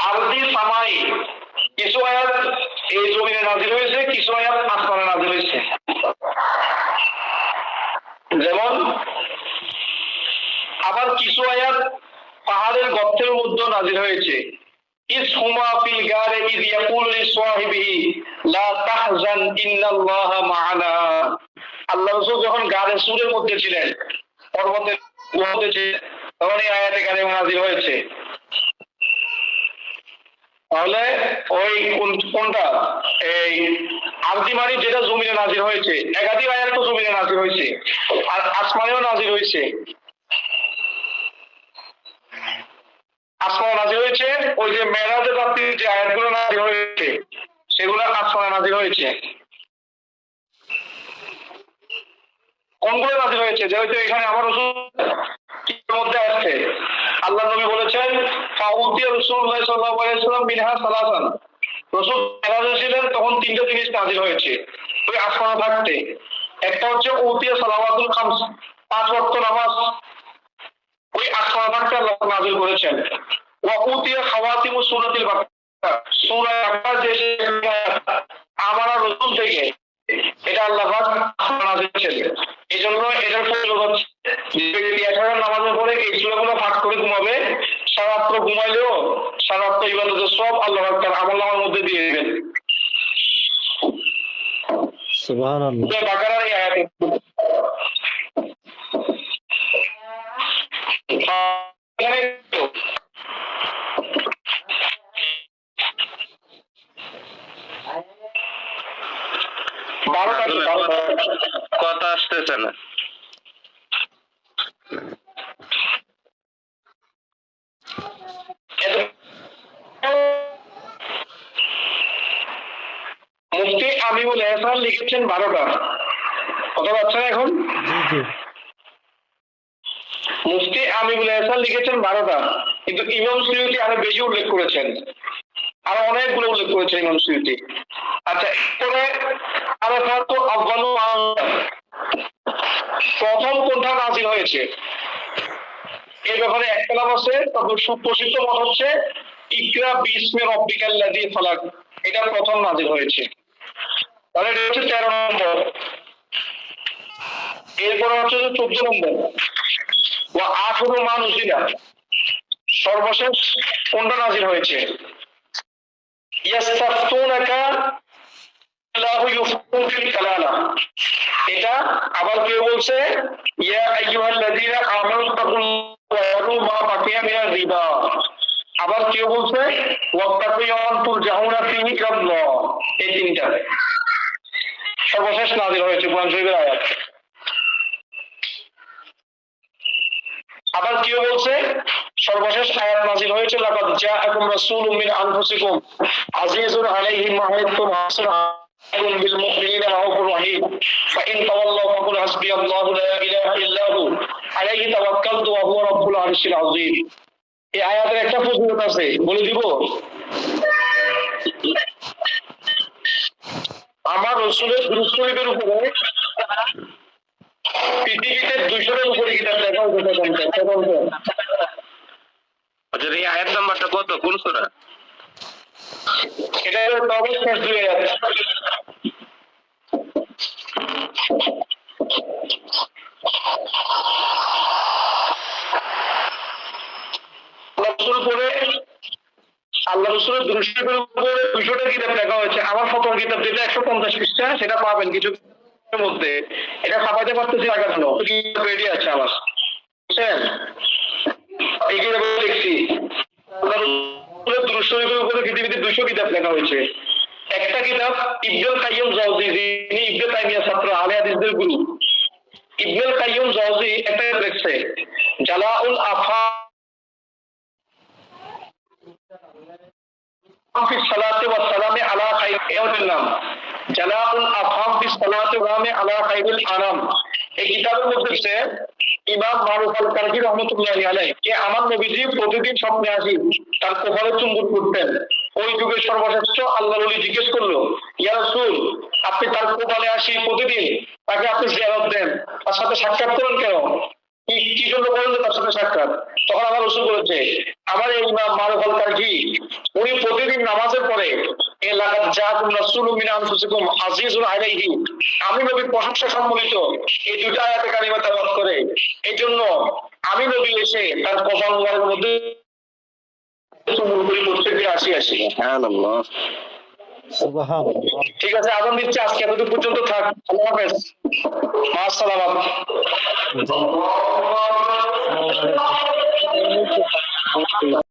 আরবি সামাই, কিছু আয়াত এই জমিনে নাযিল হয়েছে, কিছু আয়াত আসমানে নাযিল হয়েছে। যেমন আবার কিছু আয়াত পাহাড়ের গর্তের মধ্যে নাযিল হয়েছে। ইসহুমা ফিল গারে ইয ইয়াকুলু লিসাহিবিহি লা তাহজান ইন্নাল্লাহা মা'ানা। আল্লাহ রাসূল যখন গারে সুরের মধ্যে ছিলেন, পর্বতের মধ্যে ছিলেন, তখন এই আয়াতে কারিমা নাযিল হয়েছে। তাহলে ওই কোনটা এই আরবি মানে যেটা জমিনে নাযিল হয়েছে, একাধিক আয়াত তো জমিনে নাযিল হয়েছে আর আসমানেও নাযিল হয়েছে। আসমানে নাযিল হয়েছে ওই যে মেরাজের রাতে যে আয়াতগুলো নাযিল হয়েছে সেগুলো আসমানে নাযিল হয়েছে। কোনগুলো নাযিল হয়েছে? যেহেতু এখানে আমার রাসূলের মধ্যে আসছে, আল্লাহ নবী বলেছেন ফাউতিয়া রাসূলুল্লাহ সাল্লাল্লাহু আলাইহি ওয়াসাল্লাম মিনহা সালাসান। রাসূল মেরাজে ছিলেন তখন 3টা জিনিস নাযিল হয়েছে ওই আসমানে থাকতে। একটা হচ্ছে উতিয়া সালাওয়াতুল খামস, 5 ওয়াক্ত নামাজ ওই আসমানে থাকতে আল্লাহ নাযিল করেছেন। ওয়া উতিয়া খাওয়াতিমুস সূরাতিল বাকারা, সূরা বাকারা যে আমার রাসূল থেকে এটা আল্লাহ পাক নাযিল করেছেন। এইজন্য এটার ফজিলত হচ্ছে যে ব্যক্তি এশারের নামাজের পরে এই সূরাগুলো পাঠ করে ঘুমাবে, সারা রাত ঘুমাইলেও সারা রাত ইবাদতের সব আল্লাহ পাক তার আমলনামার মধ্যে দিয়ে দিবেন। সুবহানাল্লাহ। সূরা বাকারার এই আয়াতে কথা আসতেছে না। মুফতি আমিনুল এহসান লিখেছেন 12টা। কথা পাচ্ছেন এখন? জি জি। মুফতি আমিনুল এহসান লিখেছেন 12টা, কিন্তু ইমাম সুয়ুতী আরো বেশি উল্লেখ করেছেন, আরো অনেকগুলো উল্লেখ করেছেন ইমাম সুয়ুতী। আচ্ছা, এরপরে আরাফাতু আফদালু প্রথম কোনটা নাযিল হয়েছে এই ব্যাপারে একতলাপ আছে, তবে সুপ্রসিদ্ধ মত হচ্ছে ইকরা বিসমি রাব্বিকাল্লাযী ফালাক, এটা প্রথম নাযিল হয়েছে। তাহলে এটা হচ্ছে 13 নম্বর। এরপর হচ্ছে 14 নম্বর ওয়া আখিরু মা নুজিলা, সর্বশেষ কোনটা নাযিল হয়েছে? ইয়াস্তাফতুনাকা আল্লাহু ইউফতিহু ফিল কালালা, এটা আবার কেউ বলছে ইয়া আইয়ুহাল্লাযীনা আমানু তাকুল্লাহা ওয়া যারু মা বাকিয়া মিনার রিবা, আবার কেউ বলছে ওয়াত্তাকু ইয়াওমান তুরজাউনা ফীহি ইলাল্লাহ। এই তিনটা সর্বশেষ নাযিল হয়েছে কোরআন শরীফের আয়াত। আবার কেউ বলছে সর্বশেষ আয়াত নাযিল হয়েছে লাকাদ জাআকুম রাসূলুম মিন আনফুসিকুম আজিজুন আলাইহি মা আনিতুম হারিসুন বিল মুমিনিনা রাউফুর রহিম ফাইন তাওয়াল্লাউ ফাকুল হাসবিয়াল্লাহু লা ইলাহা ইল্লা হু আলাইহি তাওয়াক্কালতু ওয়া হুয়া রাব্বুল আরশিল আযীম। এই আয়াতের একটা ফজিলত আছে, বলে দিব। আমার রাসূলের দুরূদ শরীফের উপরে পৃথিবীতে 200-এর উপরে কিতাব লেখা হয়েছে। আচ্ছা, এই আয়াত নাম্বারটা কত, কোন সূরা? এটা তবে শেষ 2 আয়াত। আল্লাহ রাসূলের দুরূদ শরীফের উপরে 200টা কিতাব লেখা হয়েছে। আমার প্রথম কিতাব যেটা 150 পৃষ্ঠা সেটা পাবেন কিছু মধ্যে, এটা ছাপাইতে পারতেছি টাকার জন্য, রেডি আছে আমার। বুঝছেন? এই কিতাবে লিখছি দুরূদ শরীফের উপরে পৃথিবীতে 200 কিতাব লেখা হয়েছে। একটা কিতাব ইবনুল কাইয়্যিম জাওজি, যিনি ইবনে তাইমিয়ার ছাত্র, আহলে হাদিসদের গুরু, ইবনুল কাইয়্যিম জাওজি একটা লিখছে জালাউল আফহাম ফি সালাতি ওয়াস সালামি আলা খায়রিল নাম, জালাউল আফহাম ফি সালাতি ওয়া সালামি আলা খায়রিল আনাম। এই কিতাবের মধ্যে আছে ইমাম মারুফ আল কারকি রহমাতুল্লাহি আলাইহি যে আমার নবীজি প্রতিদিন স্বপ্নে আসি তার কপালে চুম্বন করতেন। ওই যুগের সর্বশ্রেষ্ঠ আল্লাহর ওলি জিজ্ঞেস করলো, ইয়া রাসূল, আপনি তার কপালে আসি প্রতিদিন, তাকে আপনি জিয়ারত দেন, তার সাথে সাক্ষাৎ করেন কেন? কি জন্য করেন তার সাথে সাক্ষাৎ? তখন আমার রাসূল বলেছে, আমার এই ইমাম মারুফ আল কারকি উনি প্রতিদিন নামাজের পরে এ লাগাত জাআকুম রাসূলুম মিন আনফুসিকুম আজিজুন আলাইহি, আমি নবীর প্রশংসা সম্বলিত এই দুটো আয়াতে কারিমা তেলাওয়াত করে। এই জন্য আমি নবী এসে তার কপালের মধ্যে চুম্বন করি প্রত্যেকদিন আসি। সুবহানাল্লাহ। সুবহানাল্লাহ। ঠিক আছে, আদান দিচ্ছে, আজকে এতটুকু পর্যন্ত থাক। আল্লাহ হাফেজ, মা আসসালাম। জি। আসসালামু আলাইকুম।